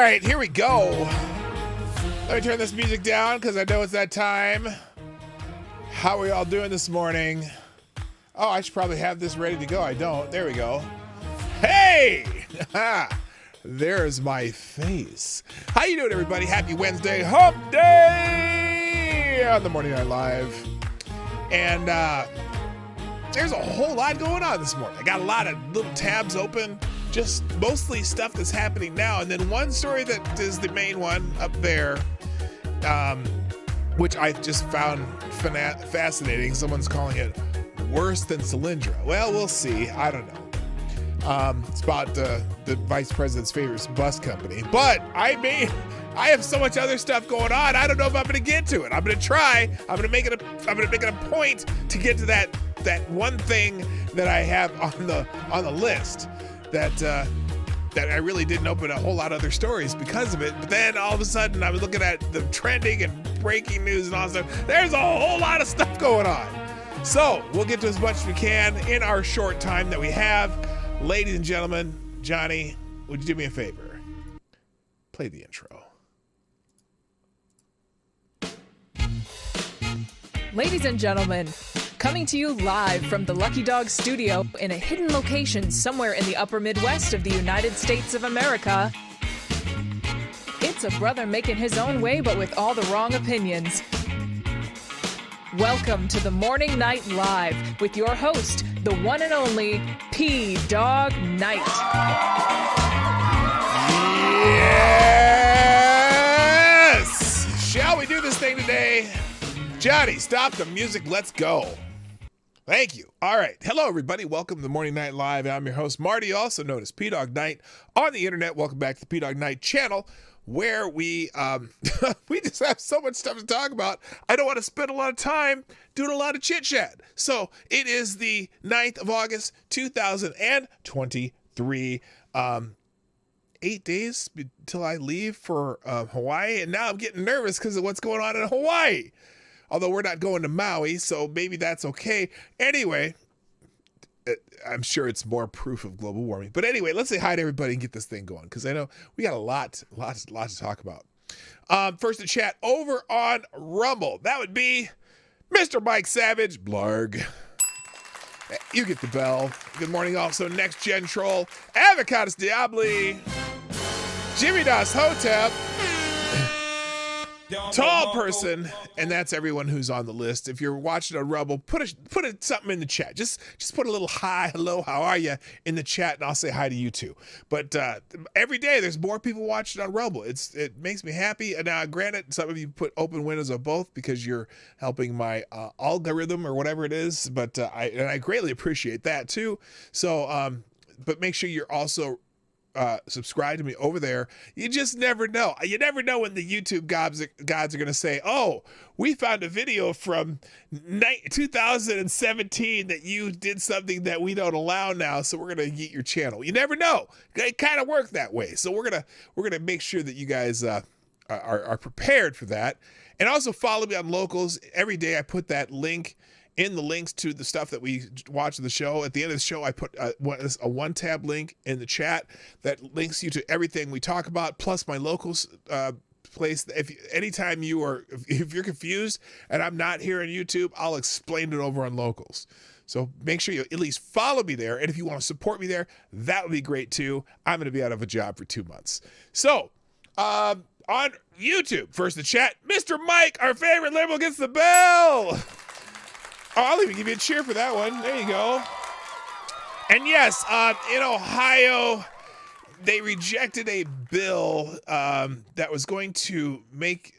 right, here we go. Let me turn this music down because I know it's that time. How are we all doing this morning? Oh, I should probably have this ready to go. I don't. There we go. Hey! There's my face. How you doing, everybody? Happy Wednesday, Hump Day on the Morning Night Live. And there's a whole lot going on this morning. I got a lot of little tabs open, just mostly stuff that's happening now. And then one story that is the main one up there, which I just found fascinating. Someone's calling it worse than Solyndra. Well, we'll see. I don't know. It's about the vice president's favorite bus company. But I have so much other stuff going on. I don't know if I'm going to get to it. I'm going to try. I'm going to make it a point to get to that one thing that I have on the list that I really didn't open a whole lot of other stories because of it. But then all of a sudden I was looking at the trending and breaking news and all that stuff. There's a whole lot of stuff going on. So we'll get to as much as we can in our short time that we have. Ladies and gentlemen, Johnny, would you do me a favor? Play the intro. Ladies and gentlemen, coming to you live from the Lucky Dog studio in a hidden location somewhere in the upper Midwest of the United States of America, it's a brother making his own way but with all the wrong opinions. Welcome to the Morning Night Live with your host, the one and only P-Dog Knight. Yes! Shall we do this thing today? Johnny, stop the music. Let's go. Thank you. All right. Hello, everybody. Welcome to the Morning Night Live. I'm your host, Marty, also known as P-Dog Knight on the internet. Welcome back to the P-Dog Knight channel, where we we just have so much stuff to talk about. I don't want to spend a lot of time doing a lot of chit-chat. So it is the 9th of August, 2023. 8 days till I leave for Hawaii, and now I'm getting nervous because of what's going on in Hawaii. Although we're not going to Maui, so maybe that's okay. Anyway, I'm sure it's more proof of global warming. But anyway, let's say hi to everybody and get this thing going, because I know we got a lot to talk about. First to chat over on Rumble. That would be Mr. Mike Savage, Blarg. You get the bell. Good morning also, Next Gen Troll, Avocados Diabli, Jimmy Das Hotep, Tall Person, and that's everyone who's on the list. If you're watching on Rumble, put something in the chat. Just put a little hi, hello, how are you in the chat, and I'll say hi to you too. But every day there's more people watching on Rumble. It makes me happy. And now, granted, some of you put open windows on both because you're helping my algorithm or whatever it is. But I greatly appreciate that too. So, but make sure you're also subscribe to me over there. You just never know. You never know when the YouTube gods are going to say, oh, we found a video from 2017 that you did something that we don't allow now, so we're going to eat your channel. You never know. It kind of works that way. So we're gonna make sure that you guys are prepared for that. And also follow me on Locals. Every day I put that link in the links to the stuff that we watch the show. At the end of the show, I put a one-tab link in the chat that links you to everything we talk about, plus my Locals place. Anytime if you're confused and I'm not here on YouTube, I'll explain it over on Locals. So make sure you at least follow me there. And if you want to support me there, that would be great too. I'm going to be out of a job for 2 months. So, on YouTube, first the chat, Mr. Mike, our favorite liberal, gets the bell. Oh, I'll even give you a cheer for that one. There you go. And yes, in Ohio, they rejected a bill that was going to make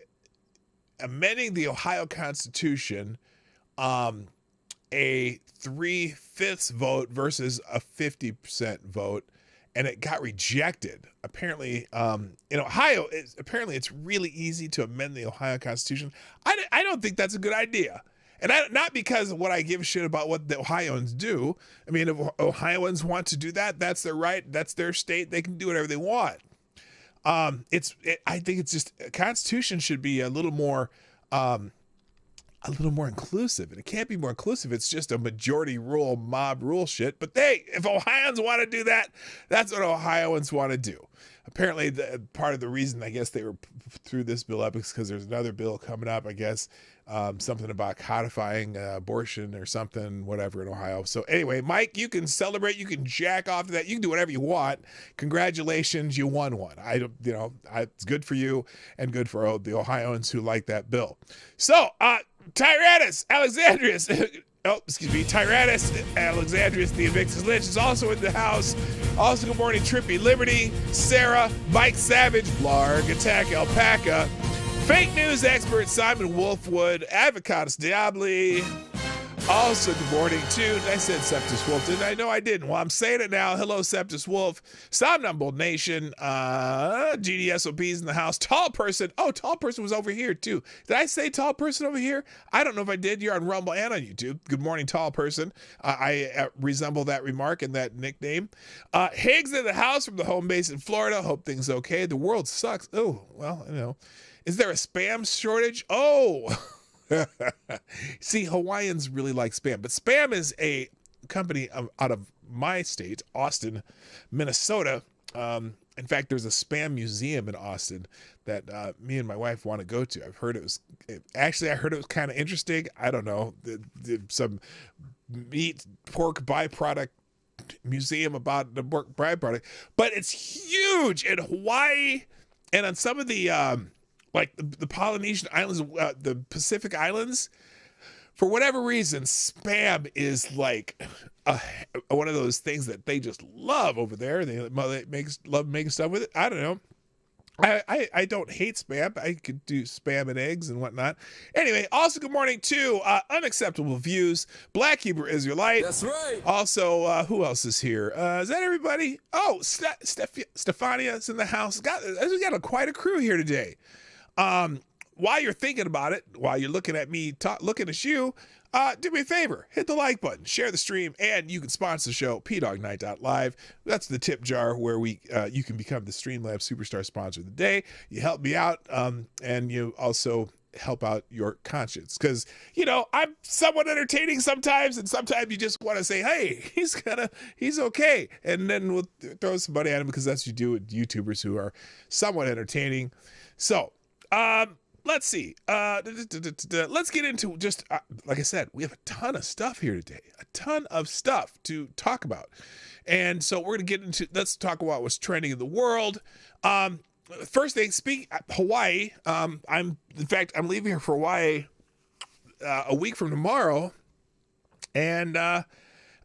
amending the Ohio Constitution a 3/5 vote versus a 50% vote, and it got rejected. Apparently, in Ohio, it's really easy to amend the Ohio Constitution. I don't think that's a good idea. And not because of what I give a shit about what the Ohioans do. I mean, if Ohioans want to do that, that's their right. That's their state. They can do whatever they want. I think it's just, a Constitution should be a little more a little more inclusive. And it can't be more inclusive. It's just a majority rule, mob rule shit. But if Ohioans want to do that, that's what Ohioans want to do. Apparently, part of the reason I guess they were through this bill up is because there's another bill coming up, I guess, something about codifying abortion or something, whatever, in Ohio. So anyway, Mike, you can celebrate, you can jack off to that, you can do whatever you want. Congratulations, you won one. It's good for you and good for the Ohioans who like that bill. So, Tyrannus Alexandrius. Tyrannus Alexandrius, the Invictus Lynch, is also in the house. Also, good morning, Trippy Liberty, Sarah, Mike Savage, Blarg, Attack Alpaca, fake news expert Simon Wolfwood, Avocados Diabli. Also, good morning, too. I said Septus Wolf, didn't I? No, I didn't. Well, I'm saying it now. Hello, Septus Wolf. Somnambuled Nation. GDSOP's in the house. Tall Person. Oh, Tall Person was over here, too. Did I say Tall Person over here? I don't know if I did. You're on Rumble and on YouTube. Good morning, Tall Person. I resemble that remark and that nickname. Higgs in the house from the home base in Florida. Hope things okay. The world sucks. Oh, well, I know. Is there a spam shortage? Oh, see, Hawaiians really like Spam, but Spam is a company out of my state, Austin, Minnesota. In fact, there's a Spam museum in Austin that me and my wife want to go to. I heard it was kind of interesting. I don't know, some meat pork byproduct museum about the pork byproduct, but it's huge in Hawaii and on some of the like the Polynesian islands, the Pacific Islands. For whatever reason, Spam is like one of those things that they just love over there. They love making stuff with it. I don't know. I don't hate Spam. I could do Spam and eggs and whatnot. Anyway, also good morning to Unacceptable Views, Black Hebrew Israelite. That's right. Also, who else is here? Is that everybody? Oh, Stefania's in the house. We got quite a crew here today. While you're thinking about it, while you're looking at me, looking at you, do me a favor, hit the like button, share the stream, and you can sponsor the show, pdognight.live. That's the tip jar where you can become the Streamlabs Superstar Sponsor of the Day. You help me out, and you also help out your conscience. Because, I'm somewhat entertaining sometimes, and sometimes you just want to say, hey, he's okay. And then we'll throw some money at him because that's what you do with YouTubers who are somewhat entertaining. So, let's see. Let's get into just, like I said, we have a ton of stuff here today. A ton of stuff to talk about. And so we're going to get into, let's talk about what's trending in the world. First thing, Hawaii. I'm leaving here for Hawaii a week from tomorrow. And I'm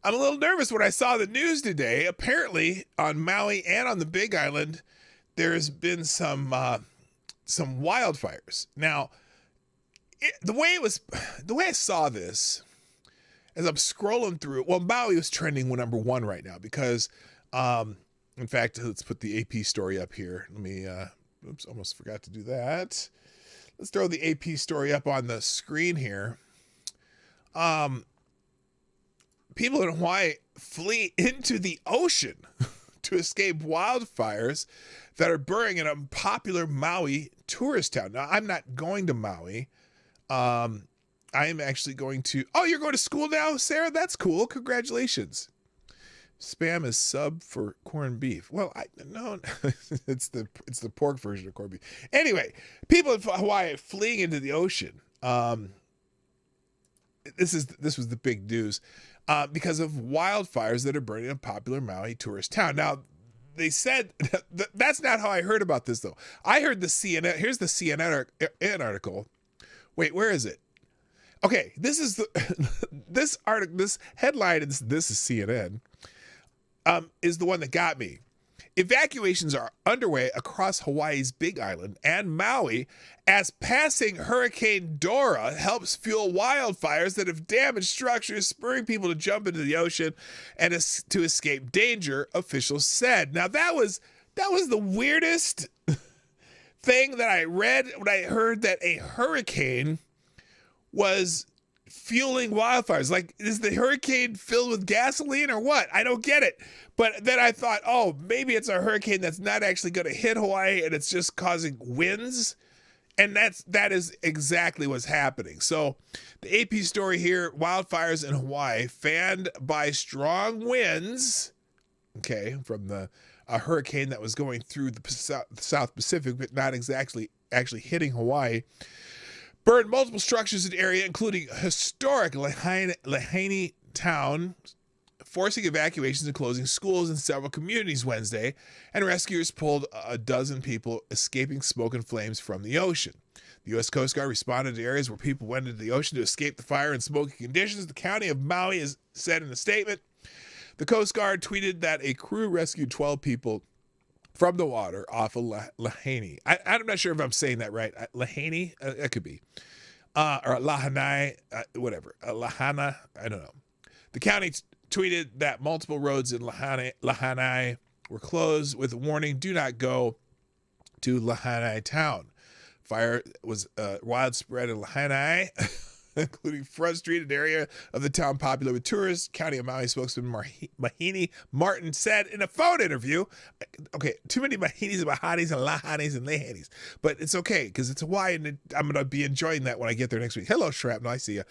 a little nervous when I saw the news today. Apparently on Maui and on the Big Island, there's been some wildfires. Now, the way I saw this, as I'm scrolling through, well, Maui was trending number one right now because, in fact, let's put the AP story up here. Let me, almost forgot to do that. Let's throw the AP story up on the screen here. People in Hawaii flee into the ocean to escape wildfires that are burning in a popular Maui tourist town. Now, I'm not going to Maui. I am actually going to... Oh, you're going to school now, Sarah? That's cool. Congratulations. Spam is sub for corned beef. Well, no, it's the pork version of corned beef. Anyway, people in Hawaii fleeing into the ocean. This was the big news because of wildfires that are burning a popular Maui tourist town. Now, they said that's not how I heard about this, though. I heard the CNN. Here's the CNN article. Wait, where is it? Okay, this is this article. This headline. This is CNN. Is the one that got me. Evacuations are underway across Hawaii's Big Island and Maui as passing Hurricane Dora helps fuel wildfires that have damaged structures, spurring people to jump into the ocean and to escape danger, officials said. Now, that was the weirdest thing that I read when I heard that a hurricane was fueling wildfires. Like, is the hurricane filled with gasoline or what? I don't get it. But then I thought, oh, maybe it's a hurricane that's not actually going to hit Hawaii and it's just causing winds And that is exactly what's happening. So the AP story here, wildfires in Hawaii fanned by strong winds, okay, from a hurricane that was going through the South Pacific, but not exactly actually hitting Hawaii, burned multiple structures in the area, including historic Lahaina town, forcing evacuations and closing schools in several communities Wednesday, and rescuers pulled a dozen people escaping smoke and flames from the ocean. The U.S. Coast Guard responded to areas where people went into the ocean to escape the fire and smoky conditions. The county of Maui has said in a statement. The Coast Guard tweeted that a crew rescued 12 people from the water off of Lahaina. I'm not sure if I'm saying that right. Lahaina? That could be. Or Lahanai, whatever. Lahana, I don't know. The county tweeted that multiple roads in Lahanai were closed with a warning, do not go to Lahanai town. Fire was widespread in Lahanai, including Front Street, an area of the town popular with tourists. County of Maui spokesman Mahini Martin said in a phone interview, okay, too many Mahinis and Mahanis and Lahanis and Lehanis, but it's okay because it's Hawaii and I'm going to be enjoying that when I get there next week. Hello, Shrapnel, I see you.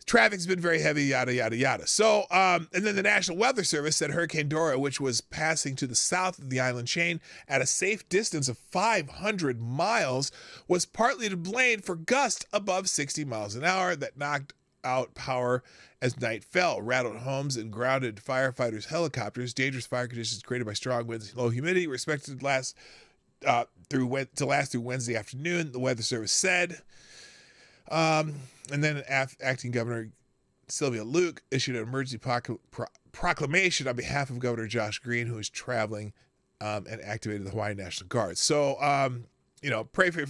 Traffic's been very heavy, yada, yada, yada. So, and then the National Weather Service said Hurricane Dora, which was passing to the south of the island chain at a safe distance of 500 miles, was partly to blame for gusts above 60 miles an hour that knocked out power as night fell, rattled homes, and grounded firefighters' helicopters. Dangerous fire conditions created by strong winds and low humidity were expected to last through Wednesday afternoon, the Weather Service said. And then acting Governor Sylvia Luke issued an emergency proclamation on behalf of Governor Josh Green, who is traveling and activated the Hawaii National Guard. So, pray for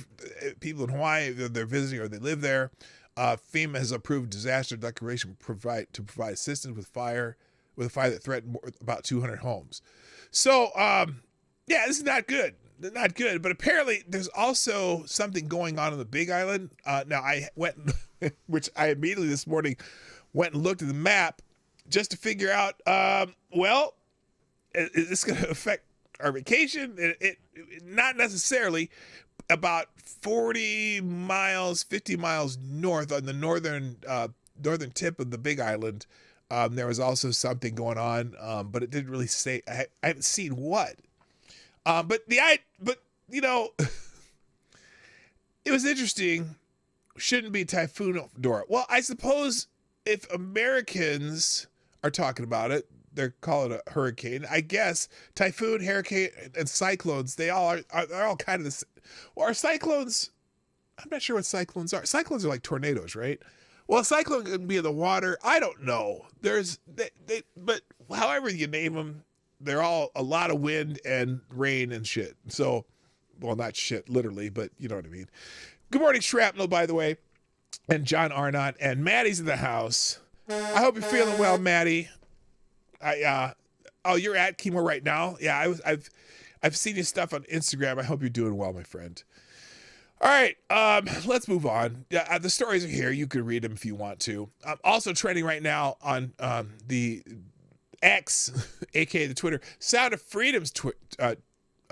people in Hawaii if they're visiting or they live there. FEMA has approved disaster declaration to provide assistance with a fire that threatened about 200 homes. So, this is not good. Not good, but apparently there's also something going on the Big Island. Now I went, which I immediately this morning went and looked at the map just to figure out, is this going to affect our vacation? It not necessarily. About 40 miles, 50 miles north on the northern tip of the Big Island, there was also something going on, but it didn't really say. I haven't seen what. But it was interesting. Shouldn't be Typhoon Dora. Well, I suppose if Americans are talking about it, they're calling it a hurricane. I guess typhoon, hurricane, and cyclones, they're all kind of the same. Or are cyclones, I'm not sure what cyclones are. Cyclones are like tornadoes, right? Well, a cyclone can be in the water. I don't know. But however you name them, they're all a lot of wind and rain and shit. So, well, not shit, literally, but you know what I mean. Good morning, Shrapnel, by the way, and John Arnott, and Maddie's in the house. I hope you're feeling well, Maddie. You're at chemo right now. Yeah, I've seen your stuff on Instagram. I hope you're doing well, my friend. All right, let's move on. Yeah, the stories are here. You can read them if you want to. Also trending right now on the X, aka the Twitter, Sound of Freedom's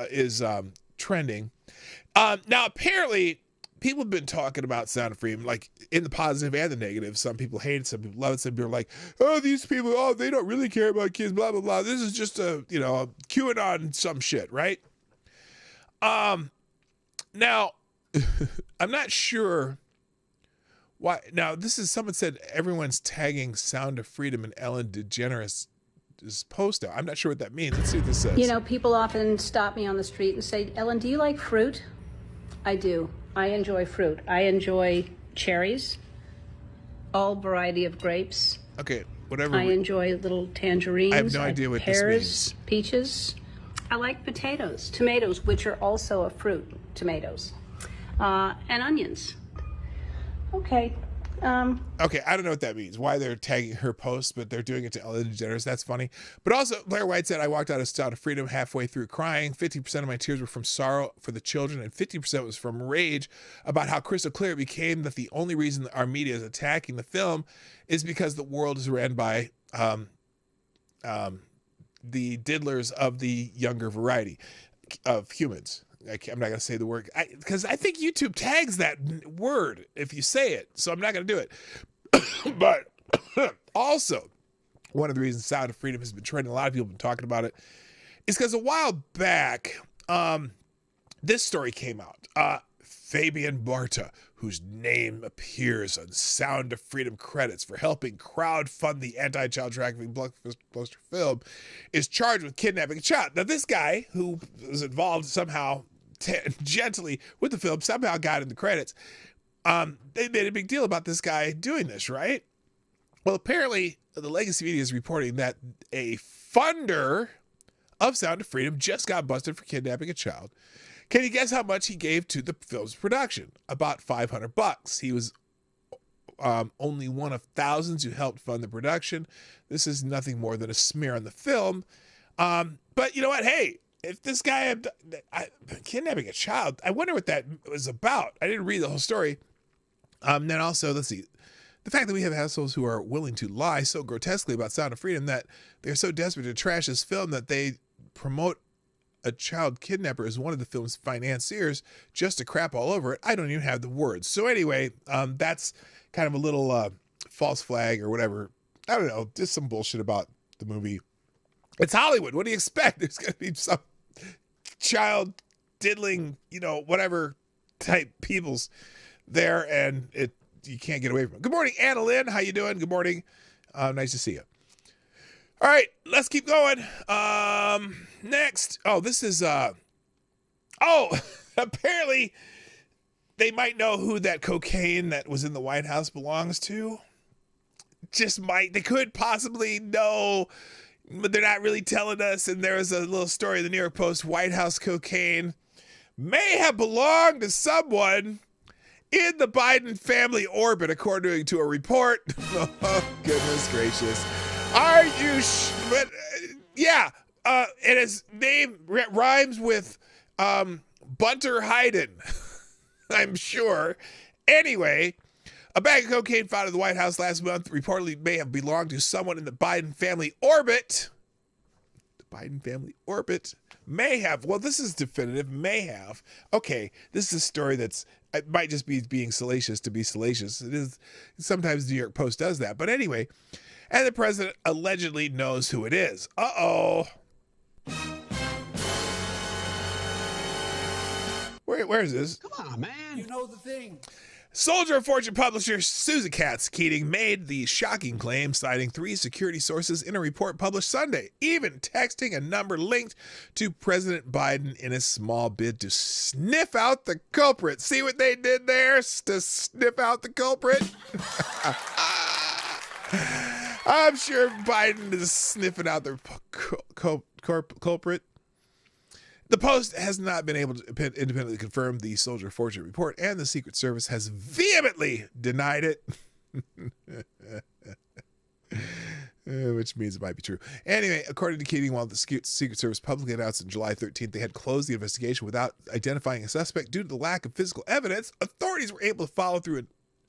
is trending. Now, apparently, people have been talking about Sound of Freedom, like in the positive and the negative. Some people hate it, some people love it, some people are like, oh, these people, they don't really care about kids, blah, blah, blah. This is just a QAnon some shit, right? Now, I'm not sure why. Now, someone said everyone's tagging Sound of Freedom and Ellen DeGeneres' post out. I'm not sure what that means. Let's see what this says. People often stop me on the street and say, Ellen, do you like fruit? I do. I enjoy fruit. I enjoy cherries, all variety of grapes. Okay, whatever. I enjoy little tangerines. I have no idea what pears, this means. Peaches. I like potatoes, tomatoes, which are also a fruit, tomatoes, and onions. Okay. Okay, I don't know what that means, why they're tagging her post, but they're doing it to Ellen DeGeneres. That's funny. But also, Blair White said, I walked out of Sound of Freedom halfway through crying. 50% of my tears were from sorrow for the children, and 50% was from rage about how crystal clear it became that the only reason our media is attacking the film is because the world is ran by the diddlers of the younger variety of humans. I'm not going to say the word because I think YouTube tags that word if you say it. So I'm not going to do it. But also, one of the reasons Sound of Freedom has been trending, a lot of people have been talking about it, is because a while back, this story came out. Fabian Barta, whose name appears on Sound of Freedom credits for helping crowdfund the anti-child trafficking blockbuster film, is charged with kidnapping a child. Now, this guy, who was involved somehow tangentially with the film, somehow got in the credits. They made a big deal about this guy doing this, right? Well, apparently, the legacy media is reporting that a funder of Sound of Freedom just got busted for kidnapping a child. Can you guess how much he gave to the film's production? About $500. He was only one of thousands who helped fund the production. This is nothing more than a smear on the film. But you know what? Hey, if this guy had kidnapping a child, I wonder what that was about. I didn't read the whole story. Then also, let's see. The fact that we have assholes who are willing to lie so grotesquely about Sound of Freedom that they're so desperate to trash this film that they promote a child kidnapper as one of the film's financiers just to crap all over it. I don't even have the words. So anyway, that's kind of a little false flag or whatever. I don't know, just some bullshit about the movie. It's Hollywood. What do you expect? There's going to be some child diddling, whatever type peoples there, and you can't get away from it. Good morning, Anna Lynn. How you doing? Good morning. Nice to see you. All right, let's keep going. Next. Oh, this is, apparently they might know who that cocaine that was in the White House belongs to. Just might. They could possibly know, but they're not really telling us. And there was a little story in the New York Post. White House cocaine may have belonged to someone in the Biden family orbit, according to a report. Oh, goodness gracious. Are you yeah. And his name rhymes with Bunter Hyden, I'm sure. Anyway, a bag of cocaine found in the White House last month reportedly may have belonged to someone in the Biden family orbit. The Biden family orbit may have. Well, this is definitive. May have. Okay, this is a story it might just be being salacious to be salacious. It is. Sometimes the New York Post does that. But anyway, and the president allegedly knows who it is. Uh-oh. Where is this? Come on, man. You know the thing. Soldier of Fortune publisher Susan Katz Keating made the shocking claim, citing 3 security sources in a report published Sunday, even texting a number linked to President Biden in a small bid to sniff out the culprit. See what they did there to sniff out the culprit? I'm sure Biden is sniffing out the culprit. The Post has not been able to independently confirm the Soldier of Fortune report, and the Secret Service has vehemently denied it. Which means it might be true. Anyway, according to Keating, while the Secret Service publicly announced on July 13th they had closed the investigation without identifying a suspect due to the lack of physical evidence, authorities were able to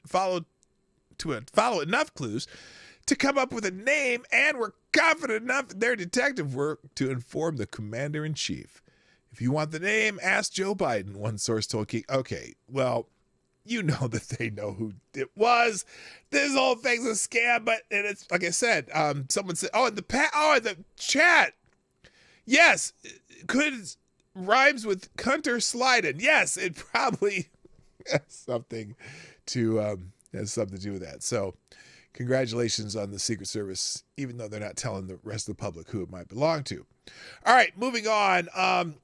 follow enough clues to come up with a name and were confident enough in their detective work to inform the commander-in-chief. If you want the name, ask Joe Biden, one source told Keating. Okay, well, you know that they know who it was. This whole thing's a scam, but it's like I said, someone said, in the chat. Yes, rhymes with Hunter Sliden. Yes, it probably has something to do with that. So, congratulations on the Secret Service, even though they're not telling the rest of the public who it might belong to. All right, moving on.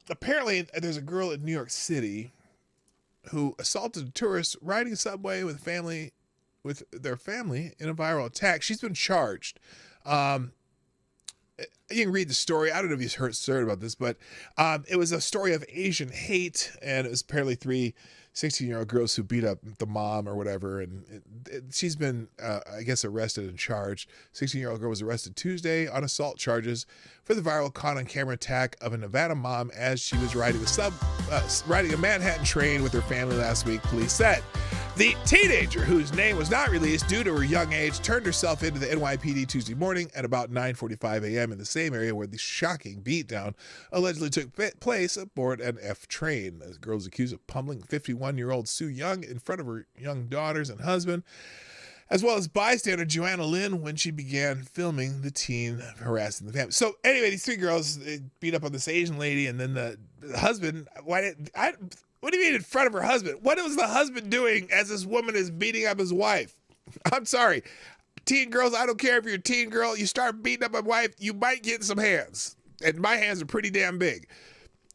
Apparently, there's a girl in New York City who assaulted a tourist riding a subway with their family in a viral attack. She's been charged. You can read the story. I don't know if you've heard about this, but it was a story of Asian hate, and it was apparently 3 16-year-old girls who beat up the mom or whatever, and she's been, I guess, arrested and charged. 16-year-old girl was arrested Tuesday on assault charges for the viral caught-on-camera attack of a Nevada mom as she was riding a Manhattan train with her family last week, police said. The teenager, whose name was not released due to her young age, turned herself into the NYPD Tuesday morning at about 9:45 a.m. in the same area where the shocking beatdown allegedly took place aboard an F train. The girl is accused of pummeling 51-year-old Sue Young in front of her young daughters and husband, as well as bystander Joanna Lynn when she began filming the teen harassing the family. So anyway, these three girls beat up on this Asian lady, and then the husband, what do you mean in front of her husband? What was the husband doing as this woman is beating up his wife? I'm sorry. Teen girls, I don't care if you're a teen girl, you start beating up my wife, you might get some hands. And my hands are pretty damn big.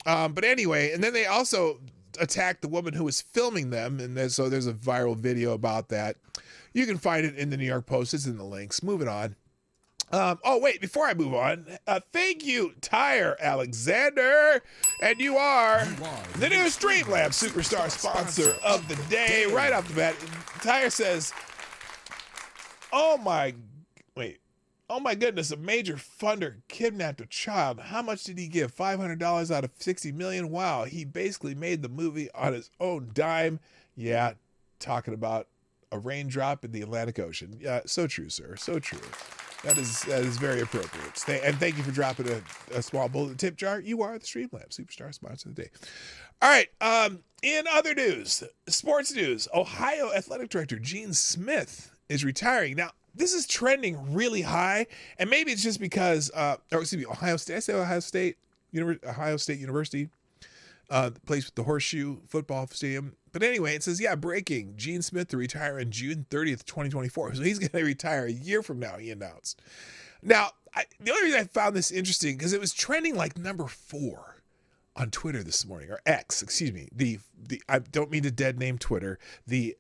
But anyway, and then they also attacked the woman who was filming them. And so there's a viral video about that. You can find it in the New York Post. It's in the links. Moving on. Wait, before I move on, thank you, Tyre Alexander. And you are the new Streamlabs Superstar sponsor of the day. Right off the bat, Tyre says, oh my goodness, a major funder kidnapped a child. How much did he give? $500 out of $60 million? Wow, he basically made the movie on his own dime. Yeah, talking about a raindrop in the Atlantic Ocean. Yeah, so true, sir. So true. That is very appropriate. And thank you for dropping a small bullet tip jar. You are the Streamlabs Superstar sponsor of the day. All right. In other news, sports news, Ohio Athletic Director Gene Smith is retiring. Now, this is trending really high, and maybe it's just because, Ohio State. I say Ohio State University, the place with the horseshoe football stadium. But anyway, it says, breaking. Gene Smith to retire on June 30th, 2024. So he's going to retire a year from now, he announced. Now, the only reason I found this interesting, because it was trending like number 4 on Twitter this morning, or X, excuse me. I don't mean to dead name Twitter. The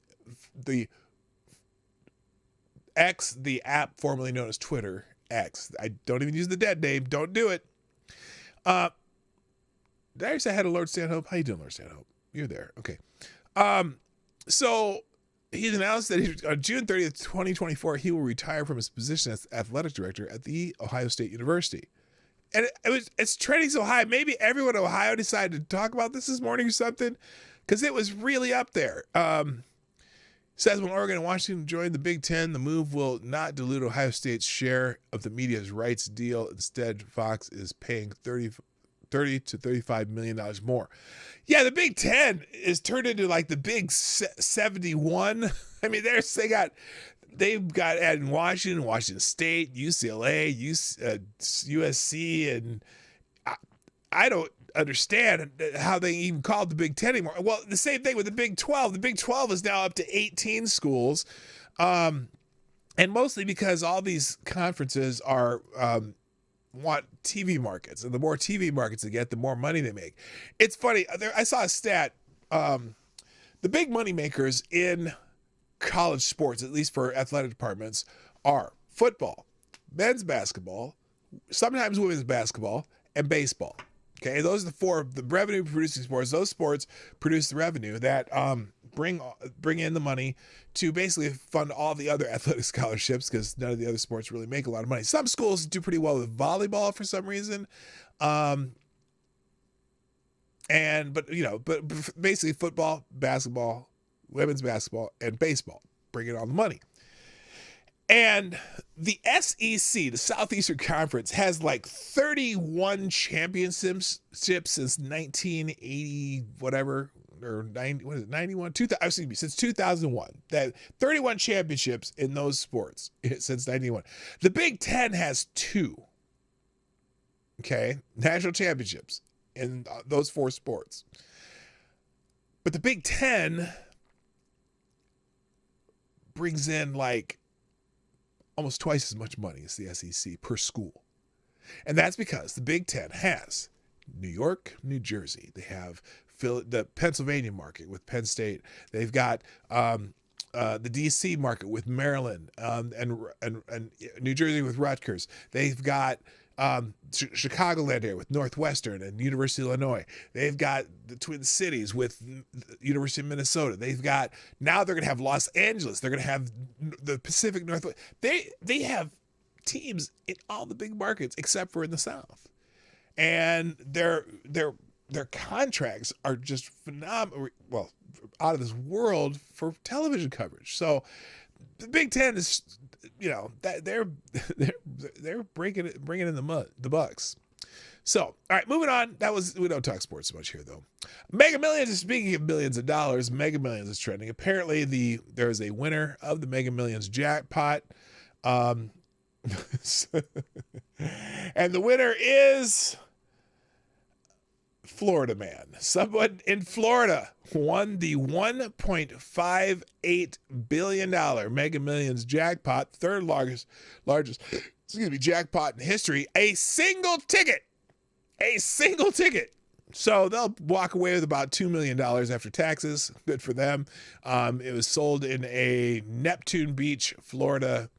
X, the app formerly known as Twitter, X. I don't even use the dead name. Don't do it. Did I ever say hi to Lord Stanhope? How you doing, Lord Stanhope? You're there. Okay. So he's announced that on June 30th, 2024, he will retire from his position as athletic director at the Ohio State University. And it's trending so high. Maybe everyone in Ohio decided to talk about this morning or something, because it was really up there. Says when Oregon and Washington join the Big Ten, the move will not dilute Ohio State's share of the media's rights deal. Instead, Fox is paying $30 to $35 million more. Yeah, the Big Ten is turned into like the Big 71. I mean, they've got added Washington State, UCLA, USC, and I don't understand how they even call it the Big Ten anymore. Well, the same thing with the Big 12. The Big 12 is now up to 18 schools, and mostly because all these conferences are want TV markets, and the more TV markets they get, the more money they make. It's funny. I saw a stat. The big money makers in college sports, at least for athletic departments, are football, men's basketball, sometimes women's basketball, and baseball. Okay, those are the 4 of the revenue producing sports. Those sports produce the revenue that bring in the money to basically fund all the other athletic scholarships, because none of the other sports really make a lot of money. Some schools do pretty well with volleyball for some reason, but basically football, basketball, women's basketball, and baseball bring in all the money. And the SEC, the Southeastern Conference, has like 31 championships since 1980, whatever, or 90, what is it, 91? Since 2001. That 31 championships in those sports since 91. The Big Ten has 2. Okay, national championships in those 4 sports. But the Big Ten brings in like almost twice as much money as the SEC per school. And that's because the Big Ten has New York, New Jersey. They have the Pennsylvania market with Penn State. They've got the D.C. market with Maryland, and New Jersey with Rutgers. They've got Chicagoland area with Northwestern and University of Illinois. They've got the Twin Cities with University of Minnesota. Now they're going to have Los Angeles. They're going to have the Pacific Northwest. They have teams in all the big markets except for in the South. And their contracts are just phenomenal. Well, out of this world for television coverage. So the Big Ten is, that they're bringing in the Bucks. So, all right, moving on. We don't talk sports so much here, though. Mega Millions, speaking of millions of dollars, Mega Millions is trending. Apparently, there is a winner of the Mega Millions jackpot. And the winner is Florida man. Someone in Florida won the $1.58 billion Mega Millions jackpot, third largest jackpot in history. A single ticket. So they'll walk away with about $2 million after taxes. Good for them. It was sold in a Neptune Beach, Florida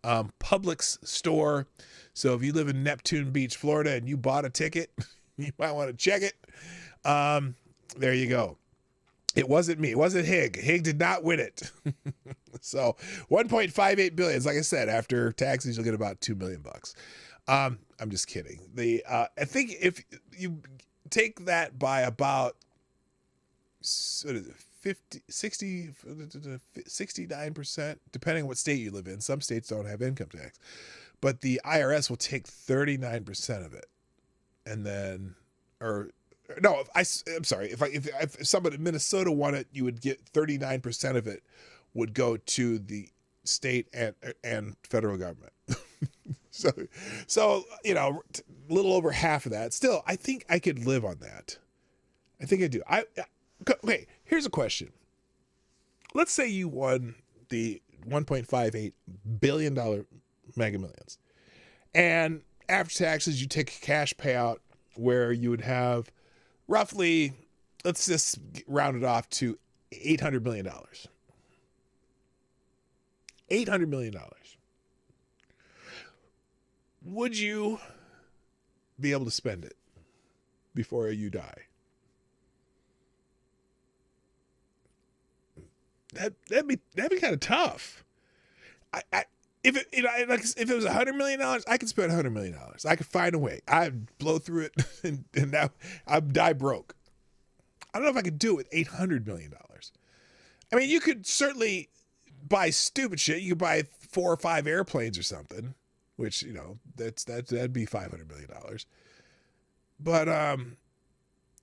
Publix store. So if you live in Neptune Beach, Florida, and you bought a ticket, you might want to check it. There you go. It wasn't me. It wasn't Hig. Hig did not win it. So $1.58 billion. Like I said, after taxes, you'll get about $2 million. I'm just kidding. I think if you take that by about 69%, depending on what state you live in. Some states don't have income tax, but the IRS will take 39% of it. And then, I'm sorry. If someone in Minnesota won it, you would get 39% of it would go to the state and federal government. So, a little over half of that. Still, I think I could live on that. I think I do. Okay, here's a question. Let's say you won the $1.58 billion Mega Millions. And after taxes, you take a cash payout where you would have roughly, let's just round it off to $800 million. $800 million. Would you be able to spend it before you die? That'd be kind of tough. If it was $100 million, I could spend $100 million. I could find a way. I'd blow through it, and now I'd die broke. I don't know if I could do it with $800 million. I mean, you could certainly buy stupid shit. You could buy 4 or 5 airplanes or something, which, that'd be $500 million. But I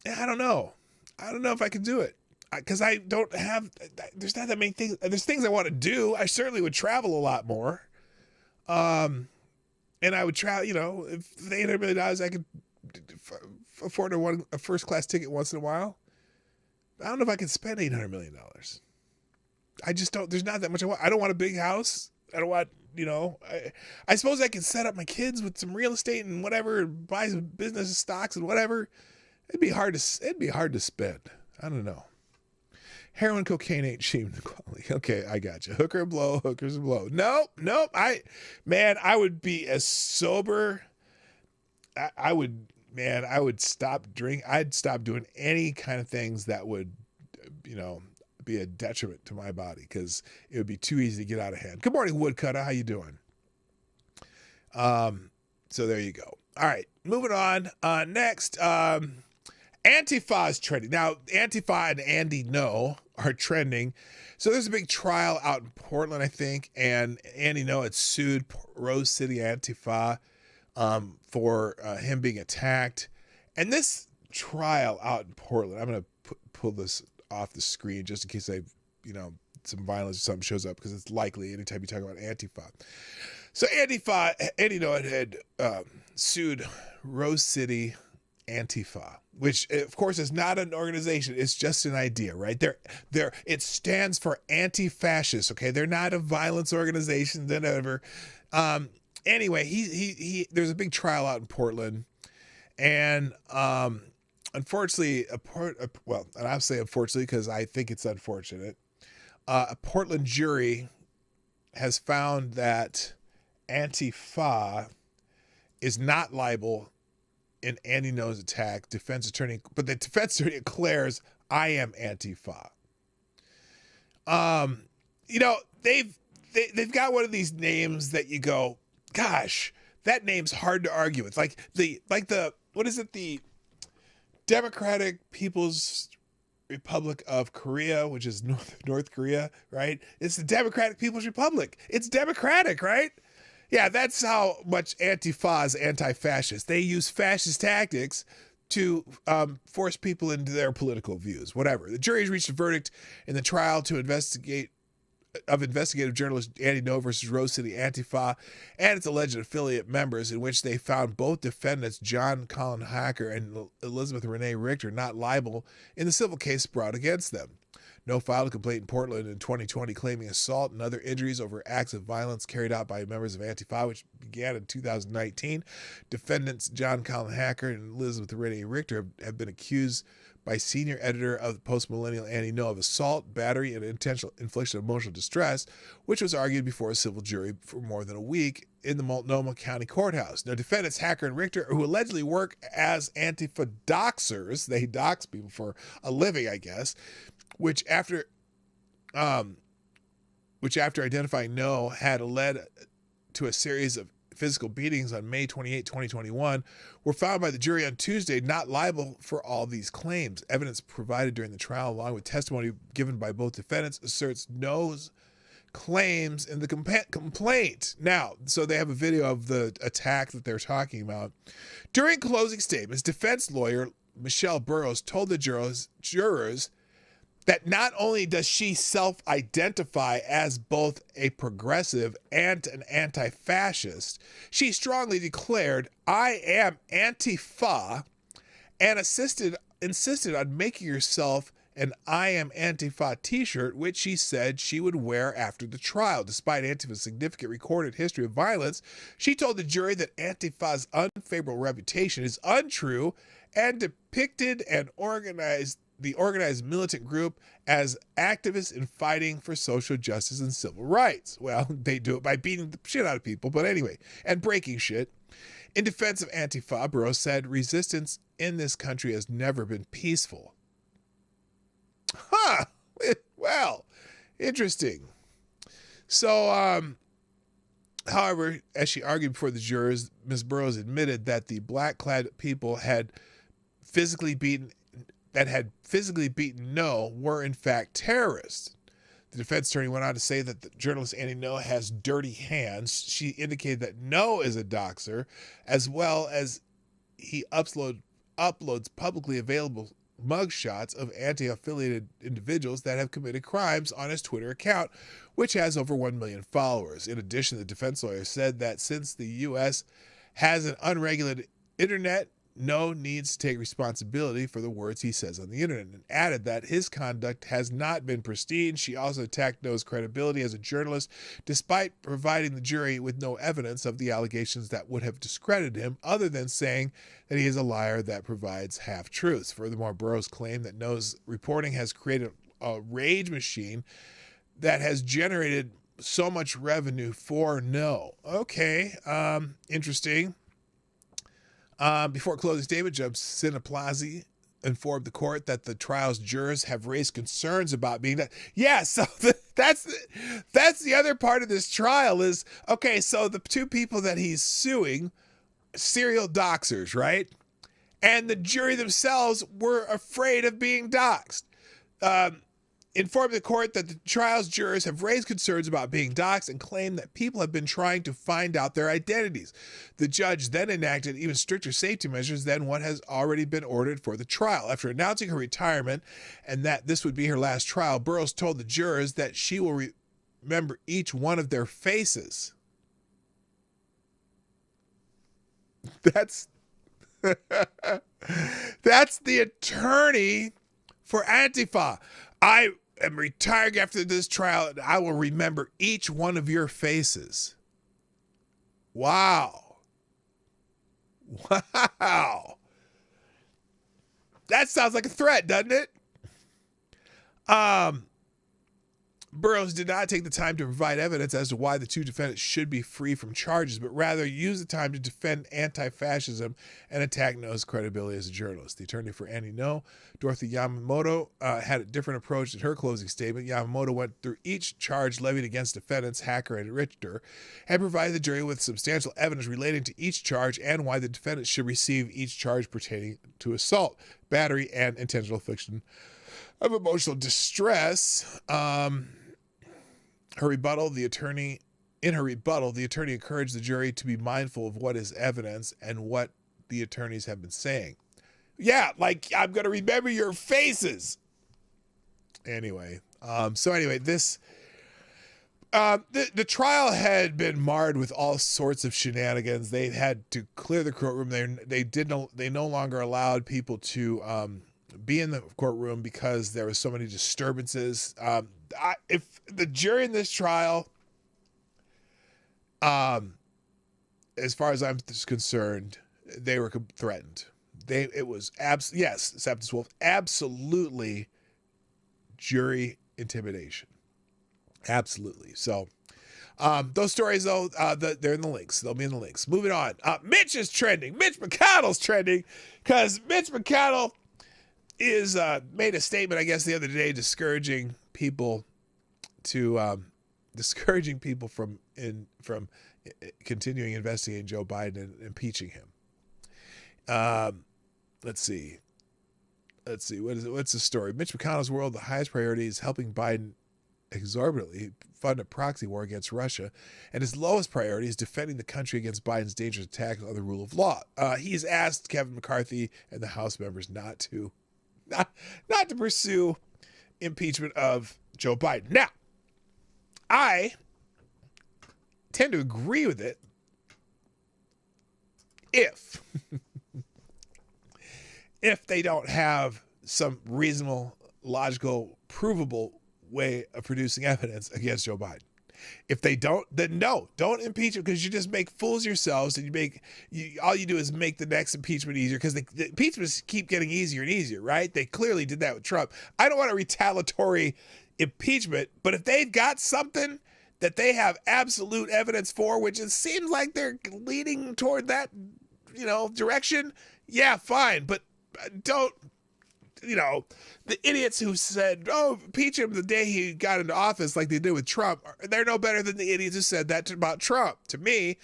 don't know. I don't know if I could do it. Because I don't have, there's not that many things. There's things I want to do. I certainly would travel a lot more. And I would travel, if the $800 million, I could afford a first class ticket once in a while. I don't know if I could spend $800 million. I just don't, there's not that much I want. I don't want a big house. I don't want, I suppose I could set up my kids with some real estate and whatever, buy some business stocks and whatever. It'd be hard to spend. I don't know. Heroin, cocaine ain't cheap quality. Okay, I got you. Hooker and blow, hookers and blow. Nope. I would be as sober. I would stop drinking. I'd stop doing any kind of things that would, be a detriment to my body, because it would be too easy to get out of hand. Good morning, Woodcutter. How you doing? So there you go. All right, moving on. Next, Antifa is trending. Now, Antifa and Andy No are trending. So there's a big trial out in Portland, I think, and Andy No had sued Rose City Antifa for him being attacked. And this trial out in Portland, I'm going to pull this off the screen just in case some violence or something shows up, because it's likely anytime you talk about Antifa. So Antifa, Andy No had sued Rose City Antifa, which of course is not an organization. It's just an idea, right? It stands for anti-fascist. Okay. They're not a violence organization than ever. Anyway, he there's a big trial out in Portland, and, unfortunately, and I'll say unfortunately, because I think it's unfortunate. A Portland jury has found that Antifa is not liable in Andy No's attack. But the defense attorney declares, I am Antifa. They've got one of these names that you go, gosh, that name's hard to argue with. Like the what is it? The Democratic People's Republic of Korea, which is North Korea, right? It's the Democratic People's Republic. It's democratic, right? Yeah, that's how much Antifa is anti-fascist. They use fascist tactics to force people into their political views, whatever. The jury's reached a verdict in the trial to investigative journalist Andy Ngo versus Rose City Antifa and its alleged affiliate members, in which they found both defendants, John Colin Hacker and Elizabeth Renee Richter, not liable in the civil case brought against them. Ngo filed a complaint in Portland in 2020 claiming assault and other injuries over acts of violence carried out by members of Antifa, which began in 2019. Defendants John Colin Hacker and Elizabeth Renee Richter have been accused by senior editor of the Post Millennial Andy Ngo of assault, battery, and intentional infliction of emotional distress, which was argued before a civil jury for more than a week in the Multnomah County Courthouse. Now, defendants Hacker and Richter, who allegedly work as Antifa doxers, they dox people for a living, I guess, which after identifying Ngo had led to a series of physical beatings on May 28, 2021, were found by the jury on Tuesday not liable for all these claims. Evidence provided during the trial, along with testimony given by both defendants, asserts Ngo's claims in the complaint. Now, so they have a video of the attack that they're talking about. During closing statements, defense lawyer Michelle Burrows told the jurors that not only does she self-identify as both a progressive and an anti-fascist, she strongly declared, "I am Antifa," and insisted on making herself an "I am Antifa" t-shirt, which she said she would wear after the trial. Despite Antifa's significant recorded history of violence, she told the jury that Antifa's unfavorable reputation is untrue and depicted and the organized militant group as activists in fighting for social justice and civil rights. Well, they do it by beating the shit out of people, but anyway, and breaking shit. In defense of Antifa, Burrows said resistance in this country has never been peaceful. Huh. Well, interesting. So, however, as she argued before the jurors, Ms. Burrows admitted that the black-clad people had physically beaten Ngo were in fact terrorists. The defense attorney went on to say that the journalist Andy Ngo has dirty hands. She indicated that Ngo is a doxer, as well as he uploads publicly available mugshots of anti-affiliated individuals that have committed crimes on his Twitter account, which has over 1 million followers. In addition, the defense lawyer said that since the U.S. has an unregulated internet, Ngo needs to take responsibility for the words he says on the internet, and added that his conduct has not been pristine. She also attacked Ngo's credibility as a journalist, despite providing the jury with no evidence of the allegations that would have discredited him, other than saying that he is a liar that provides half-truths. Furthermore, Burrows claimed that Ngo's reporting has created a rage machine that has generated so much revenue for Ngo. Okay, interesting. Before closing statement, Judge Sinaplazi informed the court that the trial's jurors have raised concerns about being that. Yeah, so that's the other part of this trial is, okay, so the two people that he's suing, serial doxers, right? And the jury themselves were afraid of being doxed. Informed the court that the trial's jurors have raised concerns about being doxxed and claimed that people have been trying to find out their identities. The judge then enacted even stricter safety measures than what has already been ordered for the trial. After announcing her retirement and that this would be her last trial, Burrows told the jurors that she will remember each one of their faces. That's the attorney for Antifa. I am retiring after this trial, and I will remember each one of your faces. Wow. Wow. That sounds like a threat, doesn't it? Burrows did not take the time to provide evidence as to why the two defendants should be free from charges, but rather used the time to defend anti-fascism and attack Ngo's credibility as a journalist. The attorney for Andy Ngo, Dorothy Yamamoto, had a different approach in her closing statement. Yamamoto went through each charge levied against defendants, Hacker and Richter, and provided the jury with substantial evidence relating to each charge and why the defendants should receive each charge pertaining to assault, battery, and intentional infliction of emotional distress. Her rebuttal, the attorney encouraged the jury to be mindful of what is evidence and what the attorneys have been saying. Yeah, like, I'm going to remember your faces. Anyway, this, the trial had been marred with all sorts of shenanigans. They had to clear the courtroom. They no longer allowed people to be in the courtroom because there was so many disturbances. If the jury in this trial, as far as I'm concerned, they were threatened. Yes, Septus Wolf, absolutely jury intimidation. Absolutely. So, those stories, though, they're in the links. They'll be in the links. Moving on. Mitch is trending. Mitch McConnell's trending because Mitch McConnell is made a statement, I guess, the other day discouraging people from continuing investigating Joe Biden and impeaching him. Let's see. What's the story? Mitch McConnell's world, the highest priority is helping Biden exorbitantly fund a proxy war against Russia, and his lowest priority is defending the country against Biden's dangerous attack on the rule of law. He's asked Kevin McCarthy and the House members not to pursue impeachment of Joe Biden. Now, I tend to agree with it if they don't have some reasonable, logical, provable way of producing evidence against Joe Biden. If they don't, then no, don't impeach him, because you just make fools yourselves, and all you do is make the next impeachment easier, because the impeachments keep getting easier and easier, right? They clearly did that with Trump. I don't want a retaliatory impeachment, but if they've got something that they have absolute evidence for, which it seems like they're leaning toward that, direction, yeah, fine, but don't, the idiots who said, impeach him the day he got into office like they did with Trump, they're no better than the idiots who said that about Trump. To me,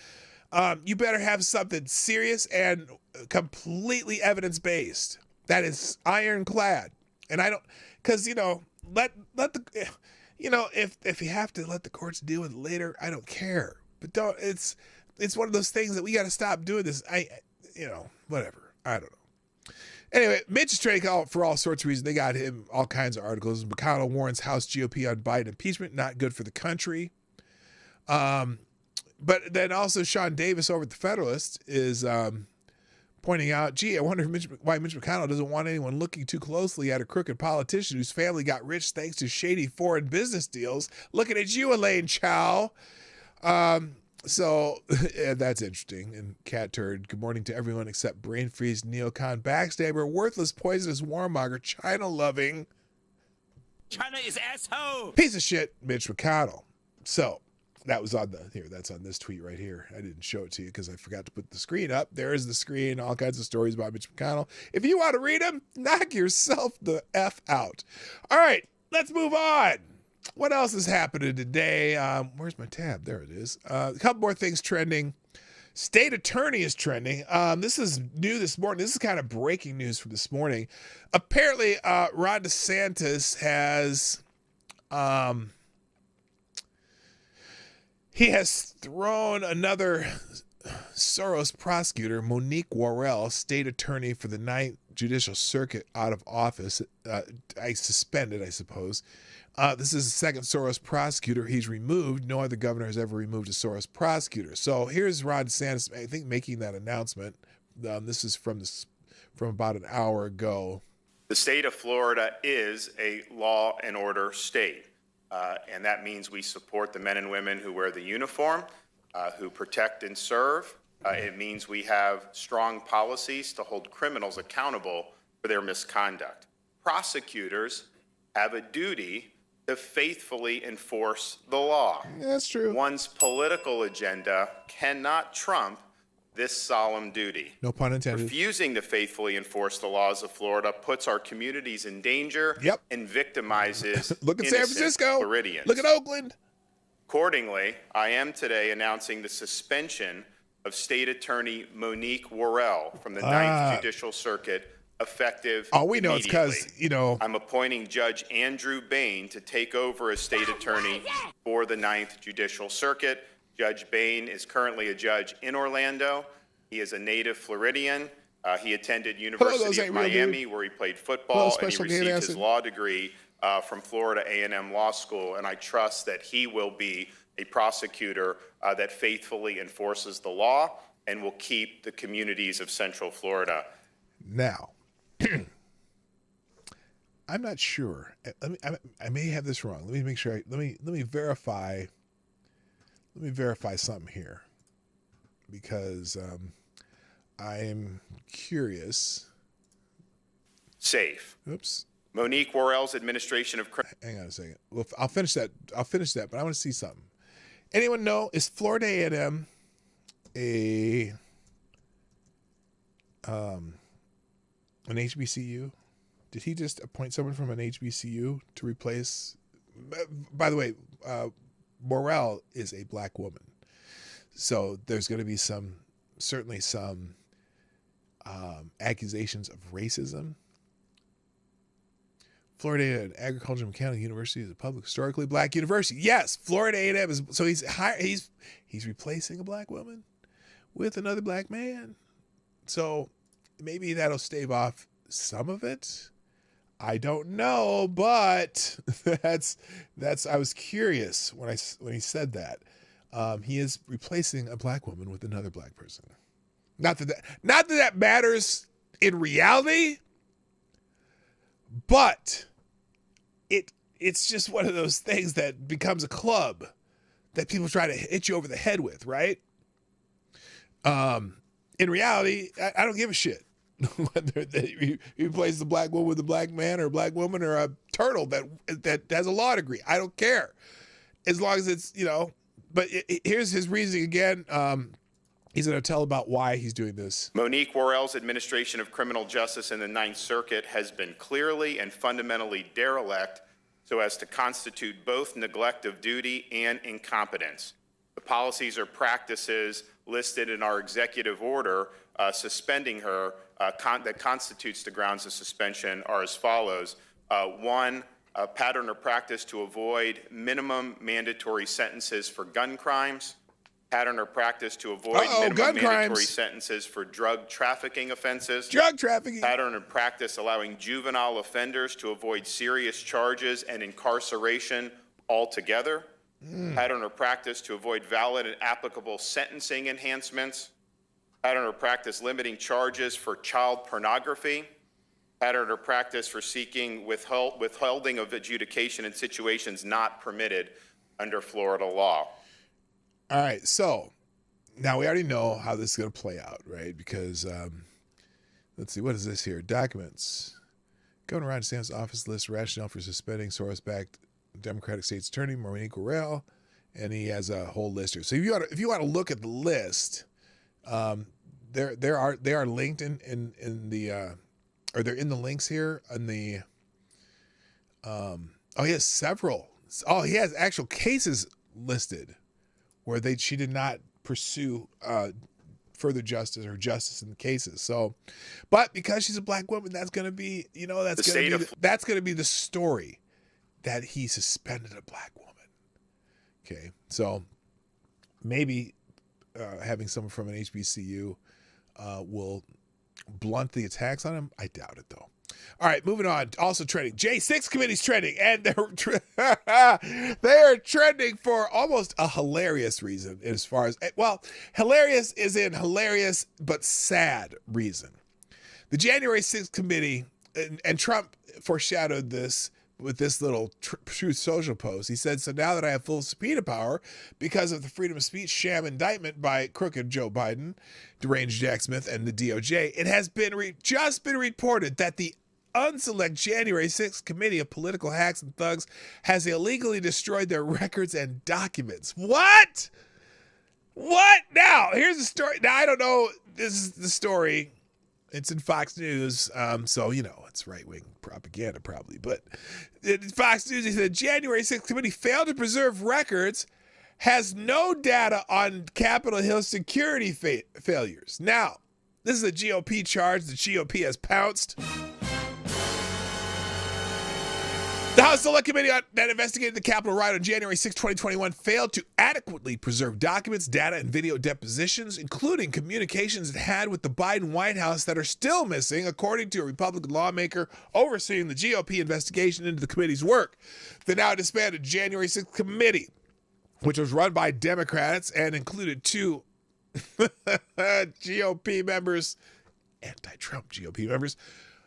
you better have something serious and completely evidence-based. That is ironclad. And I don't, because, let the, if you have to let the courts deal with it later, I don't care. But it's one of those things that we got to stop doing this. Whatever. I don't know. Anyway, Mitch is trading out for all sorts of reasons. They got him all kinds of articles. McConnell warns House GOP on Biden impeachment, not good for the country. But then also Sean Davis over at the Federalist is pointing out, I wonder why Mitch McConnell doesn't want anyone looking too closely at a crooked politician whose family got rich thanks to shady foreign business deals. Looking at you, Elaine Chao. So that's interesting. And Cat Turd, good morning to everyone except brain freeze, neocon, backstabber, worthless, poisonous, warmonger, China-loving. China is asshole. Piece of shit, Mitch McConnell. So that was that's on this tweet right here. I didn't show it to you because I forgot to put the screen up. There is the screen, all kinds of stories about Mitch McConnell. If you want to read them, knock yourself the F out. All right, let's move on. What else is happening today? Where's my tab? There it is. A couple more things trending. State attorney is trending. This is new this morning. This is kind of breaking news from this morning. Apparently, Ron DeSantis has he has thrown another Soros prosecutor, Monique Worrell, state attorney for the 9th Judicial Circuit, out of office. Suspended, I suppose. This is the second Soros prosecutor he's removed. No other governor has ever removed a Soros prosecutor. So here's Ron DeSantis, I think, making that announcement. This is from about an hour ago. The state of Florida is a law and order state, and that means we support the men and women who wear the uniform, who protect and serve. It means we have strong policies to hold criminals accountable for their misconduct. Prosecutors have a duty to faithfully enforce the law. Yeah, that's true. One's political agenda cannot trump this solemn duty. No pun intended. Refusing to faithfully enforce the laws of Florida puts our communities in danger and victimizes Look at San Francisco. Floridians. Look at Oakland. Accordingly, I am today announcing the suspension of State Attorney Monique Worrell from the 9th Judicial Circuit effective All we know it's because, immediately. I'm appointing Judge Andrew Bain to take over as state attorney for the 9th Judicial Circuit. Judge Bain is currently a judge in Orlando. He is a native Floridian. He attended University of Miami, where he played football, and he received his law degree from Florida A&M Law School. And I trust that he will be a prosecutor that faithfully enforces the law and will keep the communities of Central Florida. Now, I'm not sure. I may have this wrong. Let me make sure. Let me verify. Let me verify something here, because I am curious. Safe. Oops. Monique Worrell's administration of. Hang on a second. Well, I'll finish that. But I want to see something. Anyone know, is Florida A&M an HBCU? Did he just appoint someone from an HBCU to replace? By the way, Morrell is a black woman, so there's going to be certainly some accusations of racism. Florida A&M Agricultural and Mechanical University is a public, historically black university. Yes, Florida A&M is. So he's replacing a black woman with another black man. So maybe that'll stave off some of it. I don't know, but that's. I was curious when he said that. He is replacing a black woman with another black person. Not that matters in reality, but it's just one of those things that becomes a club that people try to hit you over the head with, right? In reality, I don't give a shit whether you place the black woman with a black man or a black woman or a turtle that has a law degree. I don't care, as long as it's, But here's his reasoning again. He's going to tell about why he's doing this. Monique Worrell's administration of criminal justice in the 9th Circuit has been clearly and fundamentally derelict so as to constitute both neglect of duty and incompetence. The policies or practices listed in our executive order suspending her that constitutes the grounds of suspension are as follows. One, a pattern or practice to avoid minimum mandatory sentences for gun crimes. Pattern or practice to avoid minimum mandatory sentences for drug trafficking offenses. Drug trafficking. Pattern or practice allowing juvenile offenders to avoid serious charges and incarceration altogether. Pattern or practice to avoid valid and applicable sentencing enhancements. Pattern or practice limiting charges for child pornography. Pattern or practice for seeking withholding of adjudication in situations not permitted under Florida law. All right, so now we already know how this is going to play out, right? Because, let's see, what is this here? Documents. Governor Ron DeSantis' office lists rationale for suspending Soros-backed Democratic State's Attorney Monique Worrell, and he has a whole list here. So if you want to look at the list, they are linked in the or they're in the links here in the. He has several. Oh, he has actual cases listed where she did not pursue further justice or justice in the cases. So, but because she's a black woman, that's going to be, that's going to be the story, that he suspended a black woman. Okay, so maybe having someone from an HBCU will blunt the attacks on him. I doubt it, though. All right, moving on. Also trending. J6 committee's trending, and they're trending for almost a hilarious reason. As far as, well, hilarious is in hilarious but sad reason. The January 6th committee, and Trump foreshadowed this with this little Truth Social post. He said, "So now that I have full subpoena power because of the freedom of speech sham indictment by crooked Joe Biden, deranged Jack Smith, and the DOJ, it has been just been reported that the unselect January 6th committee of political hacks and thugs has illegally destroyed their records and documents." What? Now, here's the story. Now, I don't know. This is the story. It's in Fox News, so, it's right-wing propaganda probably. But in Fox News, he said, January 6th committee failed to preserve records, has no data on Capitol Hill security failures. Now, This is a GOP charge. The GOP has pounced. The House Select Committee that investigated the Capitol riot on January 6, 2021 failed to adequately preserve documents, data, and video depositions, including communications it had with the Biden White House that are still missing, according to a Republican lawmaker overseeing the GOP investigation into the committee's work. The now disbanded January 6th committee, which was run by Democrats and included 2 GOP members, anti-Trump GOP members,